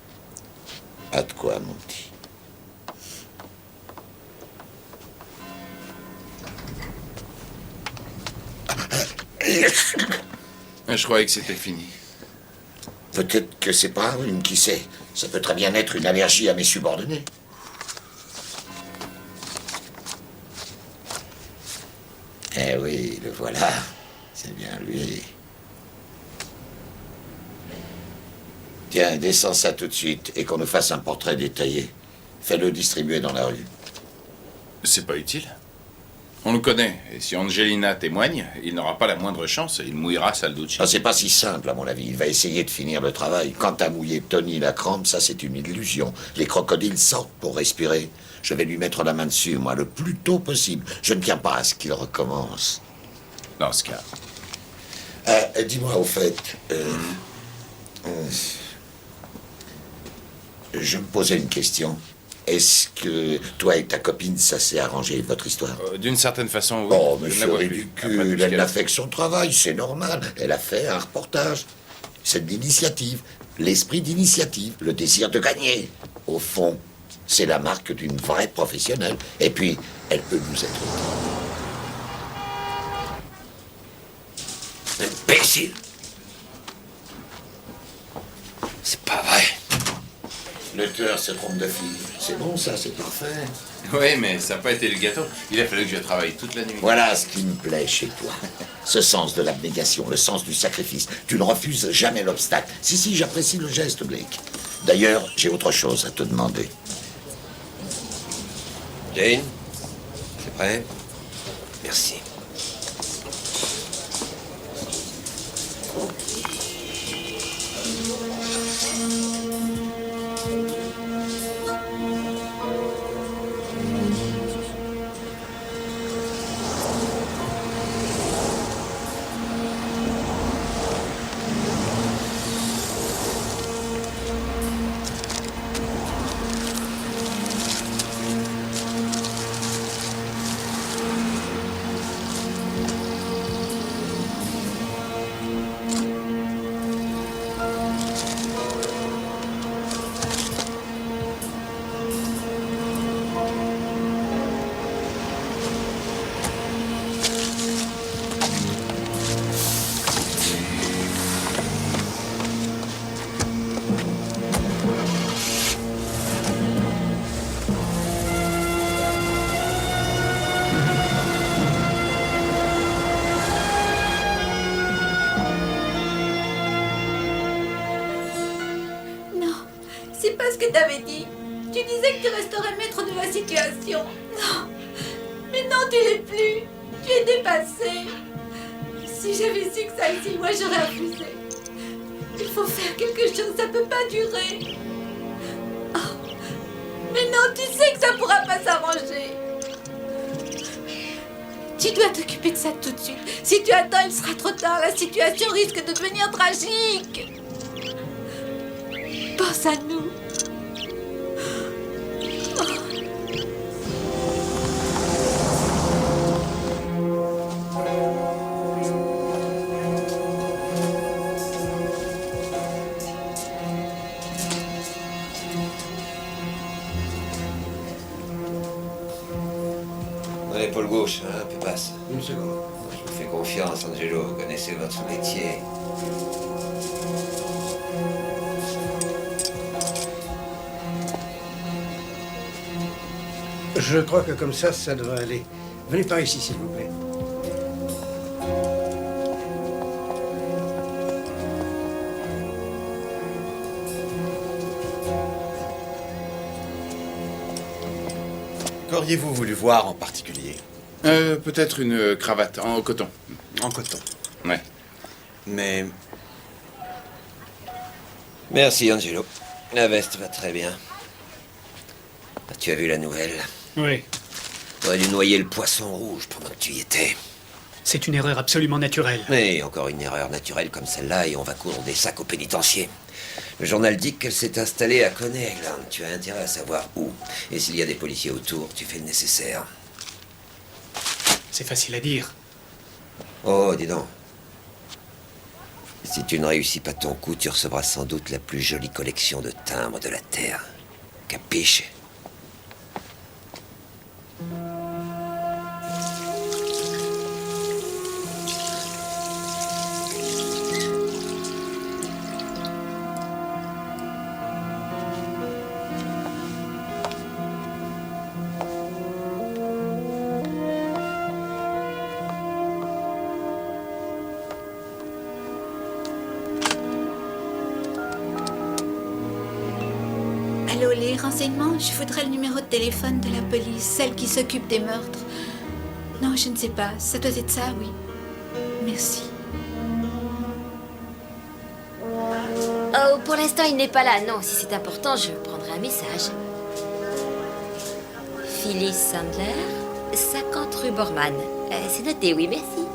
Pas de quoi, mon petit. Je croyais que c'était fini. Peut-être que c'est pas un rhume, qui sait. Ça peut très bien être une allergie à mes subordonnés. Eh oui, le voilà. C'est bien lui. Tiens, descends ça tout de suite et qu'on nous fasse un portrait détaillé. Fais-le distribuer dans la rue. C'est pas utile. On le connaît, et si Angelina témoigne, il n'aura pas la moindre chance, il mouillera Salducci. Ah, c'est pas si simple, à mon avis. Il va essayer de finir le travail. Quant à mouiller Tony la crampe, ça, c'est une illusion. Les crocodiles sortent pour respirer. Je vais lui mettre la main dessus, moi, le plus tôt possible. Je ne tiens pas à ce qu'il recommence. Dans ce cas. Dis-moi, au fait... je me posais une question. Est-ce que toi et ta copine, ça s'est arrangé, votre histoire? D'une certaine façon, oui. Oh, Je ne la monsieur vois plus. ridicule, elle n'a fait que son travail, c'est normal. Elle a fait un reportage. C'est de l'initiative, l'esprit d'initiative, le désir de gagner. Au fond, c'est la marque d'une vraie professionnelle. Et puis, elle peut nous être utile. Imbécile! C'est pas vrai. Le tueur se trompe de fille. C'est bon, ça, c'est parfait. Oui, mais ça n'a pas été le gâteau. Il a fallu que je travaille toute la nuit. Voilà ce qui me plaît chez toi. Ce sens de l'abnégation, le sens du sacrifice. Tu ne refuses jamais l'obstacle. Si, j'apprécie le geste, Blake. D'ailleurs, j'ai autre chose à te demander. Jane, c'est prêt? Merci. que t'avais dit. Tu disais que tu resterais maître de la situation. Non. Mais non, tu l'es plus. Tu es dépassé. Si j'avais su que ça si loin, j'aurais refusé. Il faut faire quelque chose, ça peut pas durer. Oh. Mais non, tu sais que ça pourra pas s'arranger. Tu dois t'occuper de ça tout de suite. Si tu attends, il sera trop tard. La situation risque de devenir tragique. Pense à nous. Épaule gauche, hein, un peu basse. Une seconde. Je vous fais confiance, Angelo. Vous connaissez votre métier. Je crois que comme ça devrait aller. Venez par ici, s'il vous plaît. Qu'auriez-vous voulu voir en particulier? Peut-être une cravate en coton. En coton. Ouais. Mais... Merci, Angelo. La veste va très bien. Tu as vu la nouvelle? Oui. T'aurais dû noyer le poisson rouge pendant que tu y étais. C'est une erreur absolument naturelle. Mais encore une erreur naturelle comme celle-là et on va coudre des sacs au pénitencier. Le journal dit qu'elle s'est installée à Coney Island. Tu as intérêt à savoir où. Et s'il y a des policiers autour, tu fais le nécessaire. C'est facile à dire. Oh, dis donc. Si tu ne réussis pas ton coup, tu recevras sans doute la plus jolie collection de timbres de la Terre. Capiche? Allô, les renseignements? Je voudrais le numéro de téléphone de la police, celle qui s'occupe des meurtres. Non, je ne sais pas. Ça doit être ça, oui. Merci. Oh, pour l'instant, il n'est pas là. Non, si c'est important, je prendrai un message. Phyllis Sandler, 50 rue Borman. C'est noté, oui, merci.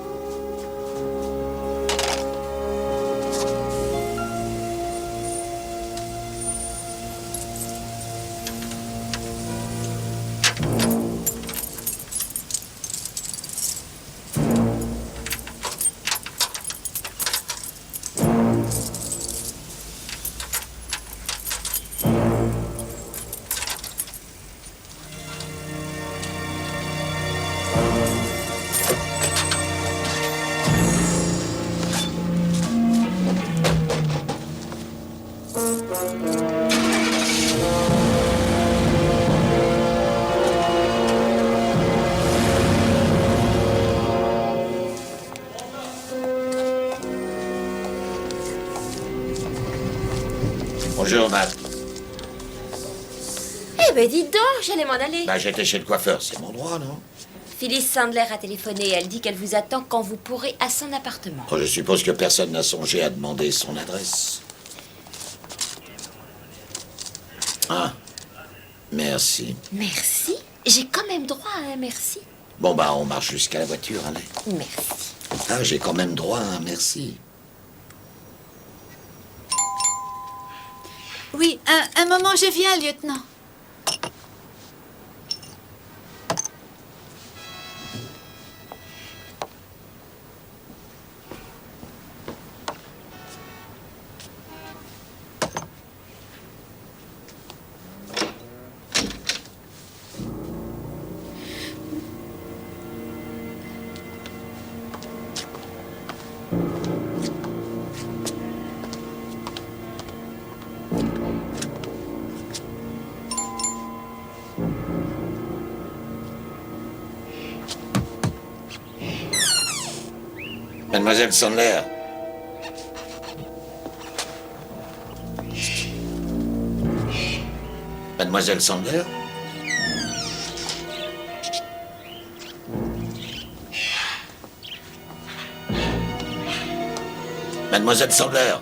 Bonjour, Matt. Eh ben, dites donc, j'allais m'en aller. Bah, j'étais chez le coiffeur, c'est mon droit, non? Phyllis Sandler a téléphoné. Elle dit qu'elle vous attend quand vous pourrez à son appartement. Oh, je suppose que personne n'a songé à demander son adresse. Ah, merci. Merci. J'ai quand même droit à un merci. Bon, bah, on marche jusqu'à la voiture, allez. Merci. Ah, j'ai quand même droit à un merci. Oui, un moment, je viens, lieutenant. Mademoiselle Sandler. Mademoiselle Sandler? Mademoiselle Sandler?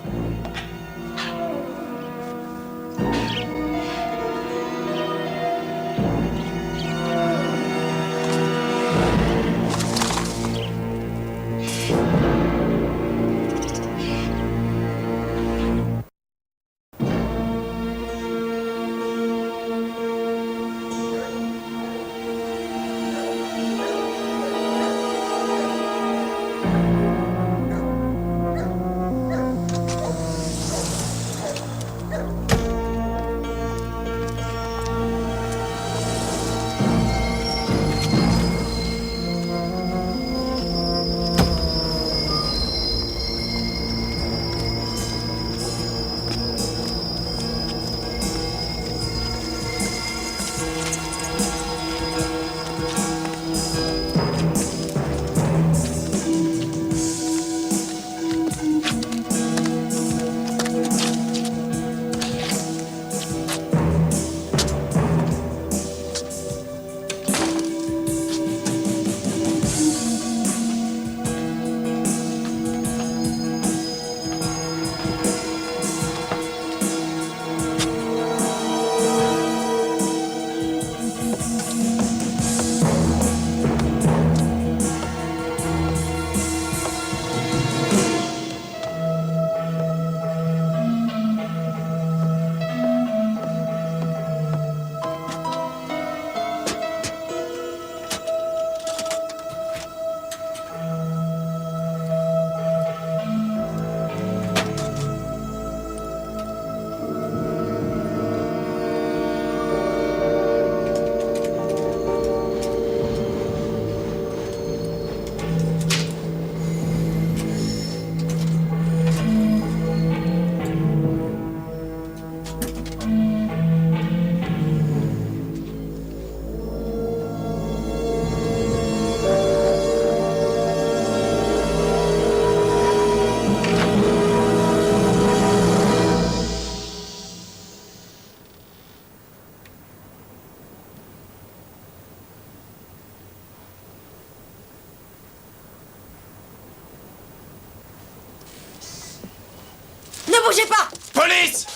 Ne bougez pas! Police!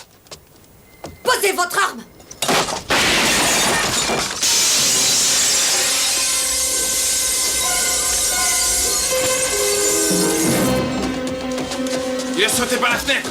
Posez votre arme! Il a sauté par la fenêtre!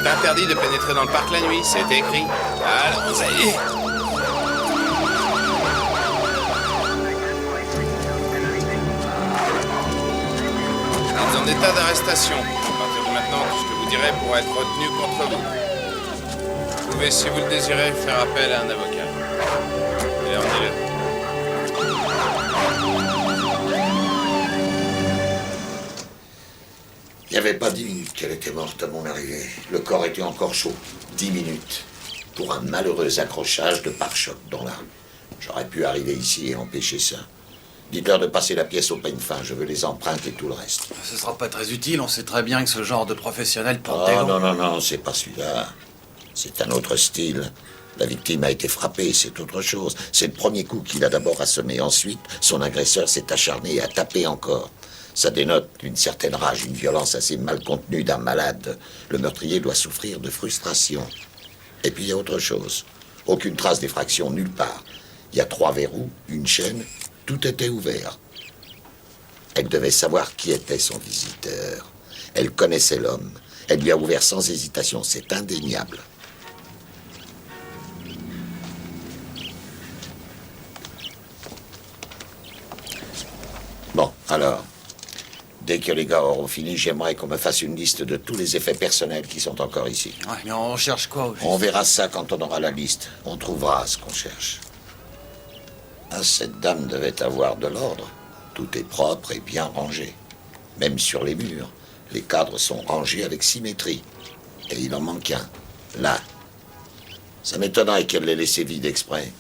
Interdit de pénétrer dans le parc la nuit, c'est écrit. Allons-y. Vous êtes en état d'arrestation. À partir de maintenant, tout ce que vous direz pourra être retenu contre vous. Vous pouvez, si vous le désirez, faire appel à un avocat. Allez, emmenez-le. Il n'y avait pas 10 minutes qu'elle était morte à mon arrivée. Le corps était encore chaud. 10 minutes. Pour un malheureux accrochage de pare-choc dans la rue. J'aurais pu arriver ici et empêcher ça. Dites-leur de passer la pièce au peigne fin. Je veux les empreintes et tout le reste. Ce sera pas très utile, on sait très bien que ce genre de professionnel porte Oh, non, c'est pas celui-là. C'est un autre style. La victime a été frappée, c'est autre chose. C'est le premier coup qu'il a d'abord assommé. Ensuite, son agresseur s'est acharné et a tapé encore. Ça dénote une certaine rage, une violence assez mal contenue d'un malade. Le meurtrier doit souffrir de frustration. Et puis il y a autre chose. Aucune trace d'effraction nulle part. Il y a 3 verrous, une chaîne, tout était ouvert. Elle devait savoir qui était son visiteur. Elle connaissait l'homme. Elle lui a ouvert sans hésitation, c'est indéniable. Bon, alors, dès que les gars auront fini, j'aimerais qu'on me fasse une liste de tous les effets personnels qui sont encore ici. Ouais, mais on cherche quoi au juste? On verra ça quand on aura la liste. On trouvera ce qu'on cherche. Ah, cette dame devait avoir de l'ordre. Tout est propre et bien rangé. Même sur les murs, les cadres sont rangés avec symétrie. Et il en manque un. Là. Ça m'étonnerait qu'elle l'ait laissé vide exprès.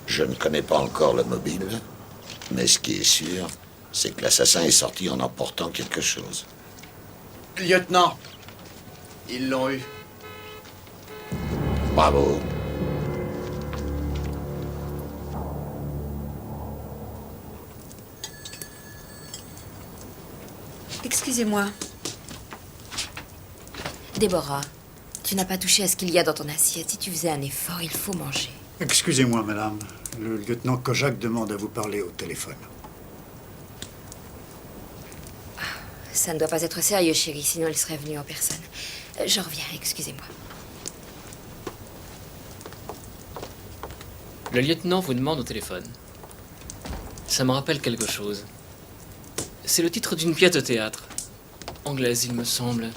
Je ne connais pas encore le mobile, mais ce qui est sûr, c'est que l'assassin est sorti en emportant quelque chose. Lieutenant, ils l'ont eu. Bravo. Excusez-moi. Déborah, tu n'as pas touché à ce qu'il y a dans ton assiette. Si tu faisais un effort, il faut manger. Excusez-moi, madame. Le lieutenant Kojak demande à vous parler au téléphone. Ça ne doit pas être sérieux, chérie, sinon il serait venu en personne. Je reviens, excusez-moi. Le lieutenant vous demande au téléphone. Ça me rappelle quelque chose. C'est le titre d'une pièce de théâtre. Anglaise, il me semble.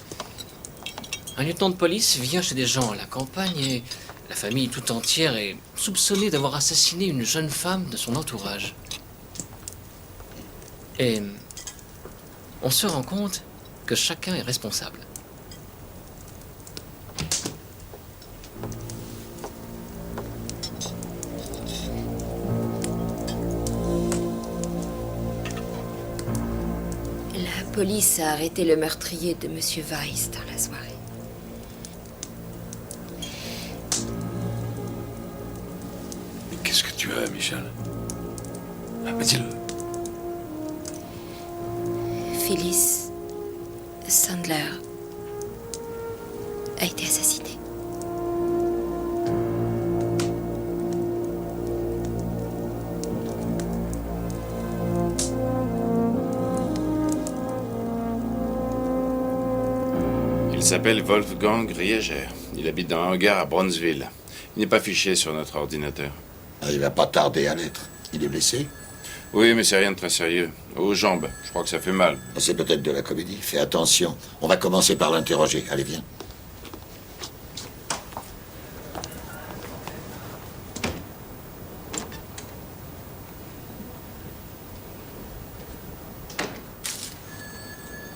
Un lieutenant de police vient chez des gens à la campagne et la famille tout entière est soupçonnée d'avoir assassiné une jeune femme de son entourage. Et on se rend compte que chacun est responsable. La police a arrêté le meurtrier de Monsieur Weiss dans la soirée. Mais qu'est-ce que tu as, Michel? Ah, mais dis-le. Phyllis Sandler a été assassinée. Il s'appelle Wolfgang Rieger. Il habite dans un hangar à Bronzeville. Il n'est pas fiché sur notre ordinateur. Il va pas tarder à l'être. Il est blessé? Oui, mais c'est rien de très sérieux. Aux jambes. Je crois que ça fait mal. C'est peut-être de la comédie. Fais attention. On va commencer par l'interroger. Allez, viens.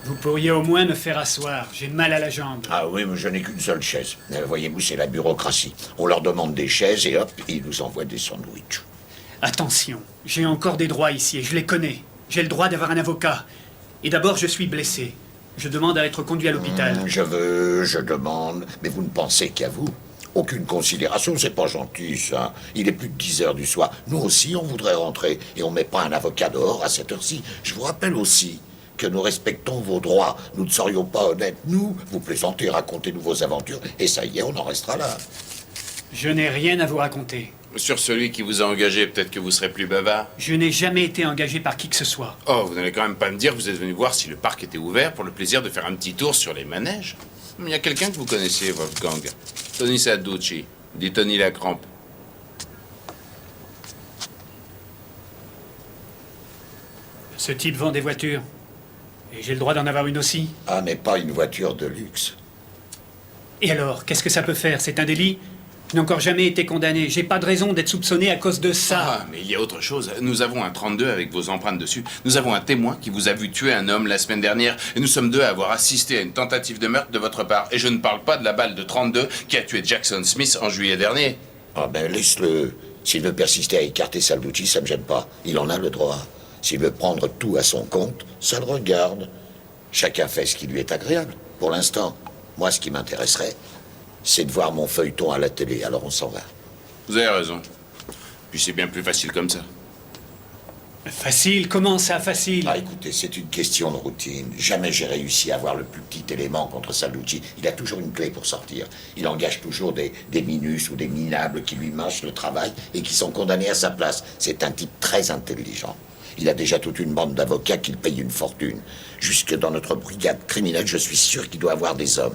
Vous pourriez au moins me faire asseoir. J'ai mal à la jambe. Ah oui, mais je n'ai qu'une seule chaise. Voyez-vous, c'est la bureaucratie. On leur demande des chaises et hop, ils nous envoient des sandwichs. Attention, j'ai encore des droits ici et je les connais. J'ai le droit d'avoir un avocat. Et d'abord, je suis blessé. Je demande à être conduit à l'hôpital. Je demande, mais vous ne pensez qu'à vous. Aucune considération, c'est pas gentil, ça. Il est plus de 10 heures du soir. Nous aussi, on voudrait rentrer. Et on met pas un avocat dehors à cette heure-ci. Je vous rappelle aussi que nous respectons vos droits. Nous ne serions pas honnêtes, nous. Vous plaisantez, racontez-nous vos aventures, et ça y est, on en restera là. Je n'ai rien à vous raconter. Sur celui qui vous a engagé, peut-être que vous serez plus bavard. Je n'ai jamais été engagé par qui que ce soit. Oh, vous n'allez quand même pas me dire que vous êtes venu voir si le parc était ouvert pour le plaisir de faire un petit tour sur les manèges. Il y a quelqu'un que vous connaissez, Wolfgang. Tony Saducci, dit Tony la Crampe. Ce type vend des voitures. Et j'ai le droit d'en avoir une aussi. Ah, mais pas une voiture de luxe. Et alors, qu'est-ce que ça peut faire? C'est un délit? Je n'ai encore jamais été condamné. J'ai pas de raison d'être soupçonné à cause de ça. Ah, mais il y a autre chose. Nous avons un 32 avec vos empreintes dessus. Nous avons un témoin qui vous a vu tuer un homme la semaine dernière. Et nous sommes deux à avoir assisté à une tentative de meurtre de votre part. Et je ne parle pas de la balle de 32 qui a tué Jackson Smith en juillet dernier. Ah ben, laisse-le. S'il veut persister à écarter Salducci, ça me gêne pas. Il en a le droit. S'il veut prendre tout à son compte, ça le regarde. Chacun fait ce qui lui est agréable. Pour l'instant, moi, ce qui m'intéresserait, c'est de voir mon feuilleton à la télé. Alors on s'en va. Vous avez raison. Puis c'est bien plus facile comme ça. Facile? Comment ça, facile? Ah, écoutez, c'est une question de routine. Jamais j'ai réussi à avoir le plus petit élément contre Salducci. Il a toujours une clé pour sortir. Il engage toujours des minus ou des minables qui lui mâchent le travail et qui sont condamnés à sa place. C'est un type très intelligent. Il a déjà toute une bande d'avocats qui le payent une fortune. Jusque dans notre brigade criminelle, je suis sûr qu'il doit avoir des hommes.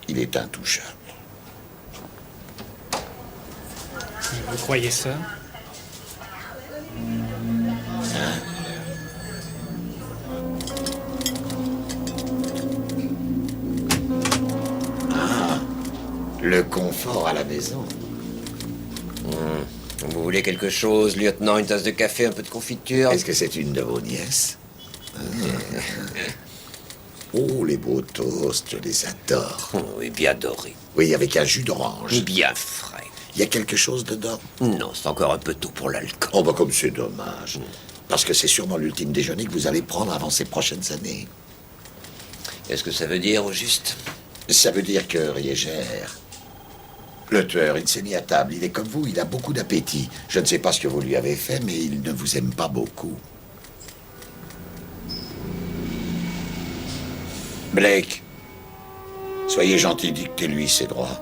Il est intouchable. Vous croyez ça? Hein? Ah, le confort à la maison. Vous voulez quelque chose, lieutenant? Une tasse de café, un peu de confiture? Est-ce que c'est une de vos nièces? Oh, les beaux toasts, je les adore. Oui, bien dorés. Oui, avec un jus d'orange. Bien frais. Il y a quelque chose dedans? Non, c'est encore un peu tôt pour l'alcool. Oh, bah comme c'est dommage. Parce que c'est sûrement l'ultime déjeuner que vous allez prendre avant ces prochaines années. Qu'est-ce que ça veut dire, au juste? Ça veut dire que Riégère, le tueur, il s'est mis à table. Il est comme vous, il a beaucoup d'appétit. Je ne sais pas ce que vous lui avez fait, mais il ne vous aime pas beaucoup. Blake, soyez gentil, dictez-lui ses droits.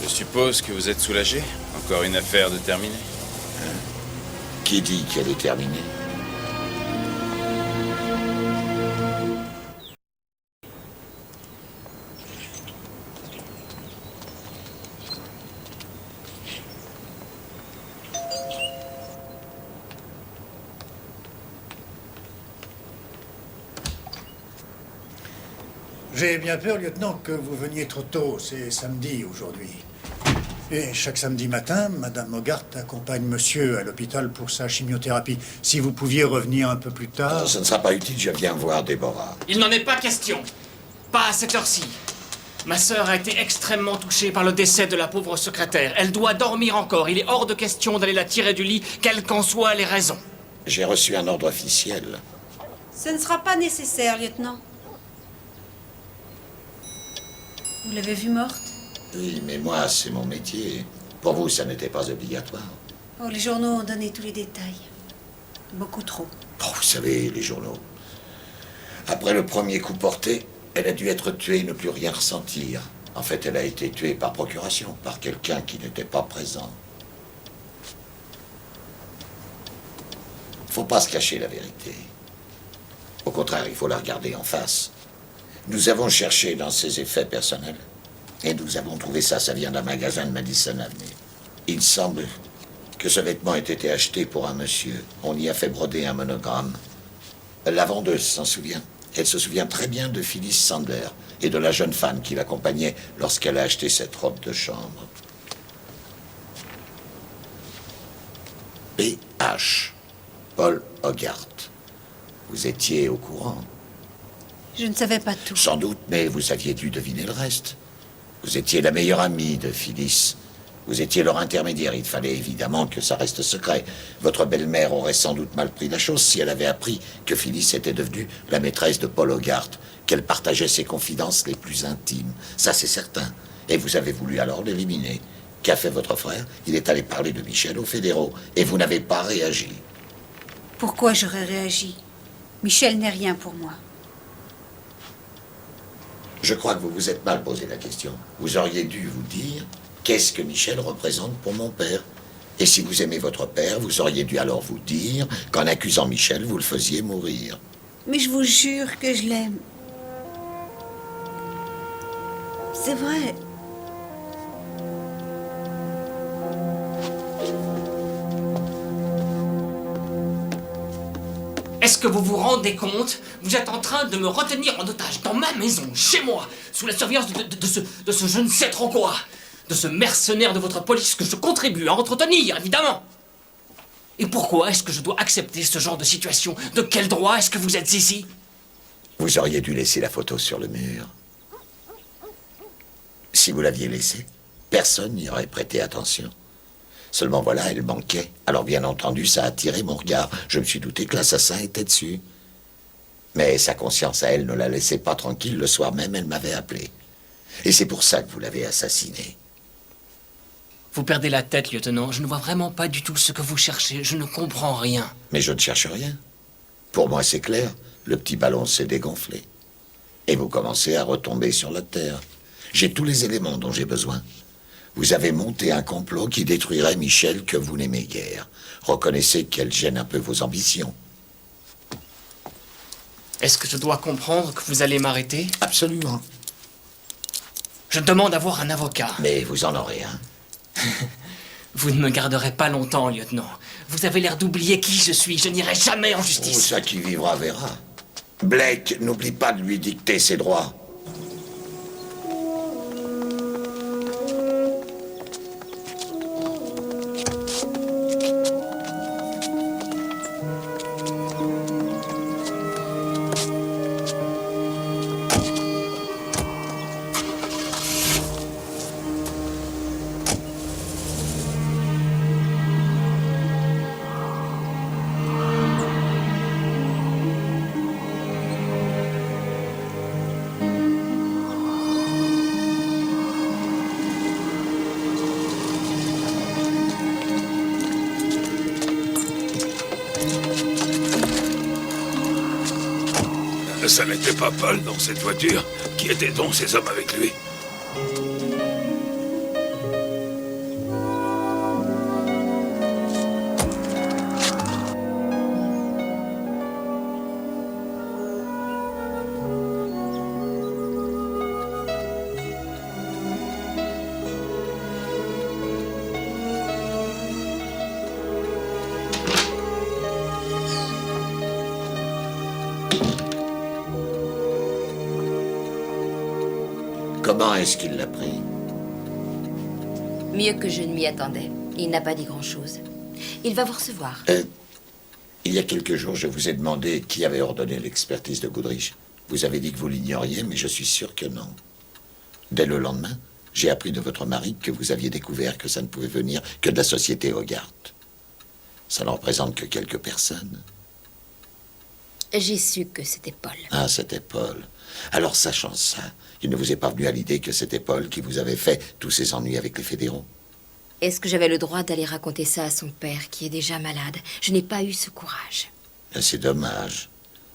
Je suppose que vous êtes soulagé? Encore une affaire de terminée? Qui dit qu'elle est terminée? J'ai bien peur, lieutenant, que vous veniez trop tôt. C'est samedi aujourd'hui. Et chaque samedi matin, Madame Hogarth accompagne monsieur à l'hôpital pour sa chimiothérapie. Si vous pouviez revenir un peu plus tard... Oh, ce ne sera pas utile, je viens voir Déborah. Il n'en est pas question. Pas à cette heure-ci. Ma sœur a été extrêmement touchée par le décès de la pauvre secrétaire. Elle doit dormir encore. Il est hors de question d'aller la tirer du lit, quelles qu'en soient les raisons. J'ai reçu un ordre officiel. Ce ne sera pas nécessaire, lieutenant. Vous l'avez vue morte? Oui, mais moi, c'est mon métier. Pour vous, ça n'était pas obligatoire. Oh, les journaux ont donné tous les détails. Beaucoup trop. Oh, vous savez, les journaux. Après le premier coup porté, elle a dû être tuée et ne plus rien ressentir. En fait, elle a été tuée par procuration, par quelqu'un qui n'était pas présent. Faut pas se cacher la vérité. Au contraire, il faut la regarder en face. Nous avons cherché dans ses effets personnels et nous avons trouvé ça. Ça vient d'un magasin de Madison Avenue. Il semble que ce vêtement ait été acheté pour un monsieur. On y a fait broder un monogramme. La vendeuse s'en souvient. Elle se souvient très bien de Phyllis Sandler et de la jeune femme qui l'accompagnait lorsqu'elle a acheté cette robe de chambre. P.H. Paul Hogarth. Vous étiez au courant? Je ne savais pas tout. Sans doute, mais vous aviez dû deviner le reste. Vous étiez la meilleure amie de Phyllis. Vous étiez leur intermédiaire. Il fallait évidemment que ça reste secret. Votre belle-mère aurait sans doute mal pris la chose si elle avait appris que Phyllis était devenue la maîtresse de Paul Hogarth, qu'elle partageait ses confidences les plus intimes. Ça, c'est certain. Et vous avez voulu alors l'éliminer. Qu'a fait votre frère? Il est allé parler de Michel aux fédéraux. Et vous n'avez pas réagi. Pourquoi j'aurais réagi? Michel n'est rien pour moi. Je crois que vous vous êtes mal posé la question. Vous auriez dû vous dire, qu'est-ce que Michel représente pour mon père? Et si vous aimez votre père, vous auriez dû alors vous dire qu'en accusant Michel, vous le faisiez mourir. Mais je vous jure que je l'aime. C'est vrai. Est-ce que vous vous rendez compte? Vous êtes en train de me retenir en otage dans ma maison, chez moi, sous la surveillance de ce je ne sais trop quoi. De ce mercenaire de votre police que je contribue à entretenir, évidemment. Et pourquoi est-ce que je dois accepter ce genre de situation? De quel droit est-ce que vous êtes ici? Vous auriez dû laisser la photo sur le mur. Si vous l'aviez laissée, personne n'y aurait prêté attention. Seulement voilà, elle manquait. Alors bien entendu, ça a attiré mon regard. Je me suis douté que l'assassin était dessus. Mais sa conscience à elle ne la laissait pas tranquille. Le soir même, elle m'avait appelé. Et c'est pour ça que vous l'avez assassiné. Vous perdez la tête, lieutenant. Je ne vois vraiment pas du tout ce que vous cherchez. Je ne comprends rien. Mais je ne cherche rien. Pour moi, c'est clair. Le petit ballon s'est dégonflé. Et vous commencez à retomber sur la terre. J'ai tous les éléments dont j'ai besoin. Vous avez monté un complot qui détruirait Michel que vous n'aimez guère. Reconnaissez qu'elle gêne un peu vos ambitions. Est-ce que je dois comprendre que vous allez m'arrêter? Absolument. Je demande à voir un avocat. Mais vous en aurez un. Vous ne me garderez pas longtemps, lieutenant. Vous avez l'air d'oublier qui je suis. Je n'irai jamais en justice. Oh, ça qui vivra verra. Blake, n'oublie pas de lui dicter ses droits. Ça n'était pas Paul dans cette voiture. Qui étaient donc ces hommes avec lui? Comment est-ce qu'il l'a pris? Mieux que je ne m'y attendais. Il n'a pas dit grand-chose. Il va vous recevoir. Il y a quelques jours, je vous ai demandé qui avait ordonné l'expertise de Goodrich. Vous avez dit que vous l'ignoriez, mais je suis sûr que non. Dès le lendemain, j'ai appris de votre mari que vous aviez découvert que ça ne pouvait venir que de la société Hogarth. Ça ne représente que quelques personnes. J'ai su que c'était Paul. Ah, c'était Paul. Alors, sachant ça, il ne vous est pas venu à l'idée que c'était Paul qui vous avait fait tous ces ennuis avec les fédéraux? Est-ce que j'avais le droit d'aller raconter ça à son père, qui est déjà malade? Je n'ai pas eu ce courage. C'est dommage.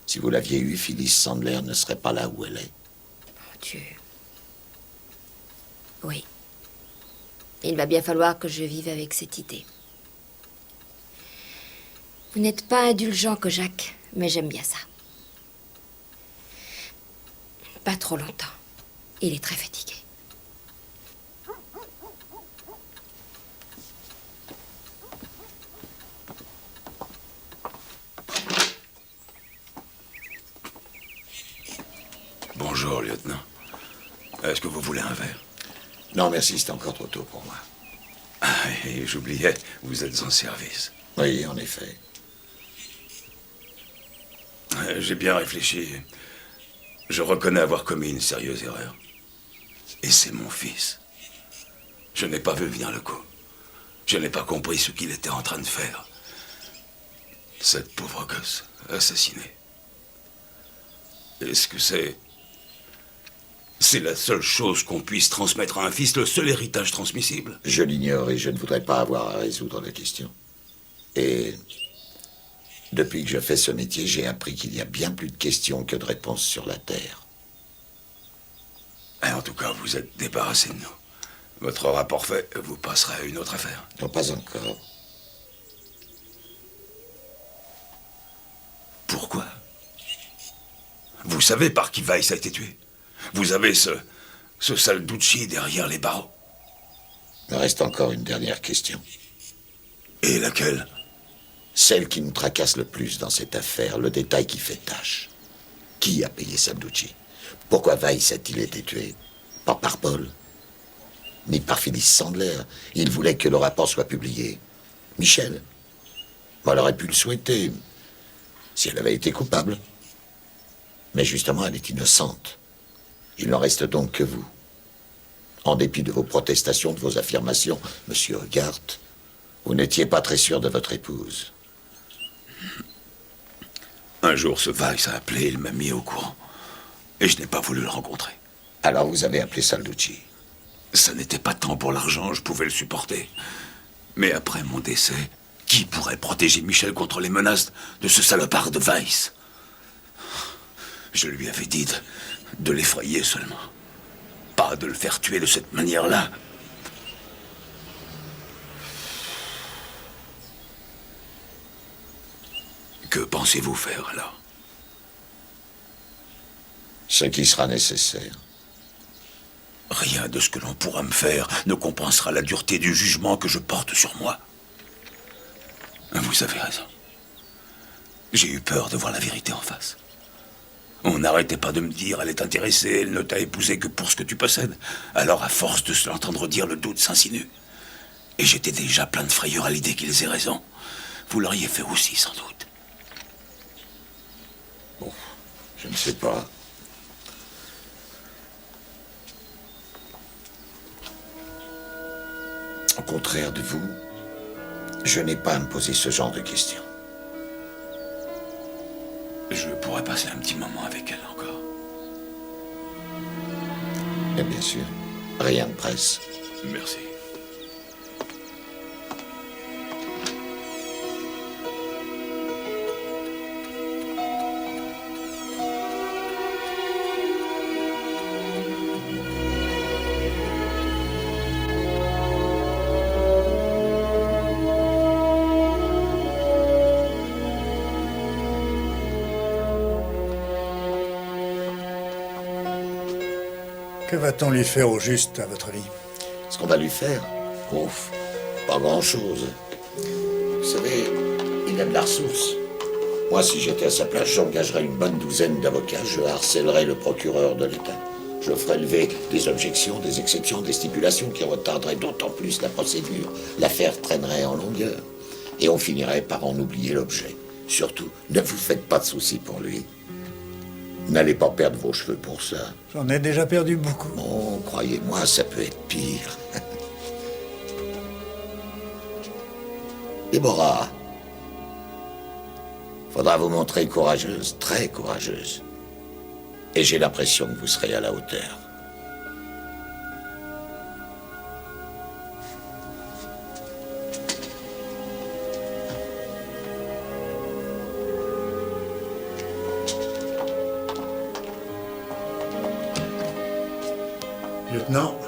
Si vous l'aviez eu, Phyllis Sandler ne serait pas là où elle est. Mon Dieu. Oui. Il va bien falloir que je vive avec cette idée. Vous n'êtes pas indulgent, Kojak, mais j'aime bien ça. Pas trop longtemps. Il est très fatigué. Bonjour, lieutenant. Est-ce que vous voulez un verre? Non, merci, c'est encore trop tôt pour moi. Ah, et j'oubliais, vous êtes en service. Oui, en effet. J'ai bien réfléchi. Je reconnais avoir commis une sérieuse erreur. Et c'est mon fils. Je n'ai pas vu venir le coup. Je n'ai pas compris ce qu'il était en train de faire. Cette pauvre gosse, assassinée. Est-ce que c'est... C'est la seule chose qu'on puisse transmettre à un fils, le seul héritage transmissible? Je l'ignore et je ne voudrais pas avoir à résoudre la question. Et depuis que je fais ce métier, j'ai appris qu'il y a bien plus de questions que de réponses sur la Terre. Et en tout cas, vous êtes débarrassé de nous. Votre rapport fait, vous passerez à une autre affaire. Non, pas encore. Pourquoi? Vous savez par qui Weiss a été tué? Vous avez ce Salducci derrière les barreaux. Il me reste encore une dernière question. Et laquelle? Celle qui nous tracasse le plus dans cette affaire, le détail qui fait tâche. Qui a payé Salducci? Pourquoi Weiss a-t-il été tué? Pas par Paul, ni par Phyllis Sandler. Il voulait que le rapport soit publié. Michel. Elle aurait pu le souhaiter, si elle avait été coupable. Mais justement, elle est innocente. Il n'en reste donc que vous. En dépit de vos protestations, de vos affirmations, monsieur Hogarth, vous n'étiez pas très sûr de votre épouse. Un jour, ce Weiss a appelé, il m'a mis au courant. Et je n'ai pas voulu le rencontrer. Alors vous avez appelé Salducci? Ça n'était pas tant pour l'argent, je pouvais le supporter. Mais après mon décès, qui pourrait protéger Michel contre les menaces de ce salopard de Weiss? Je lui avais dit de l'effrayer seulement. Pas de le faire tuer de cette manière-là. Que pensez-vous faire, alors? Ce qui sera nécessaire. Rien de ce que l'on pourra me faire ne compensera la dureté du jugement que je porte sur moi. Vous avez raison. J'ai eu peur de voir la vérité en face. On n'arrêtait pas de me dire, elle est intéressée, elle ne t'a épousé que pour ce que tu possèdes. Alors, à force de se l'entendre dire, le doute s'insinue. Et j'étais déjà plein de frayeur à l'idée qu'ils aient raison. Vous l'auriez fait aussi, sans doute. Bon, je ne sais pas. Au contraire de vous, je n'ai pas à me poser ce genre de questions. Je pourrais passer un petit moment avec elle encore. Et bien sûr, rien ne presse. Merci. Que va-t-on lui faire au juste, à votre avis? Ce qu'on va lui faire? Ouf, pas grand-chose. Vous savez, il a de la ressource. Moi, si j'étais à sa place, j'engagerais une bonne douzaine d'avocats. Je harcèlerais le procureur de l'État. Je ferais lever des objections, des exceptions, des stipulations qui retarderaient d'autant plus la procédure. L'affaire traînerait en longueur. Et on finirait par en oublier l'objet. Surtout, ne vous faites pas de soucis pour lui. N'allez pas perdre vos cheveux pour ça. J'en ai déjà perdu beaucoup. Oh, croyez-moi, ça peut être pire. Déborah, faudra vous montrer courageuse, très courageuse. Et j'ai l'impression que vous serez à la hauteur. Lieutenant,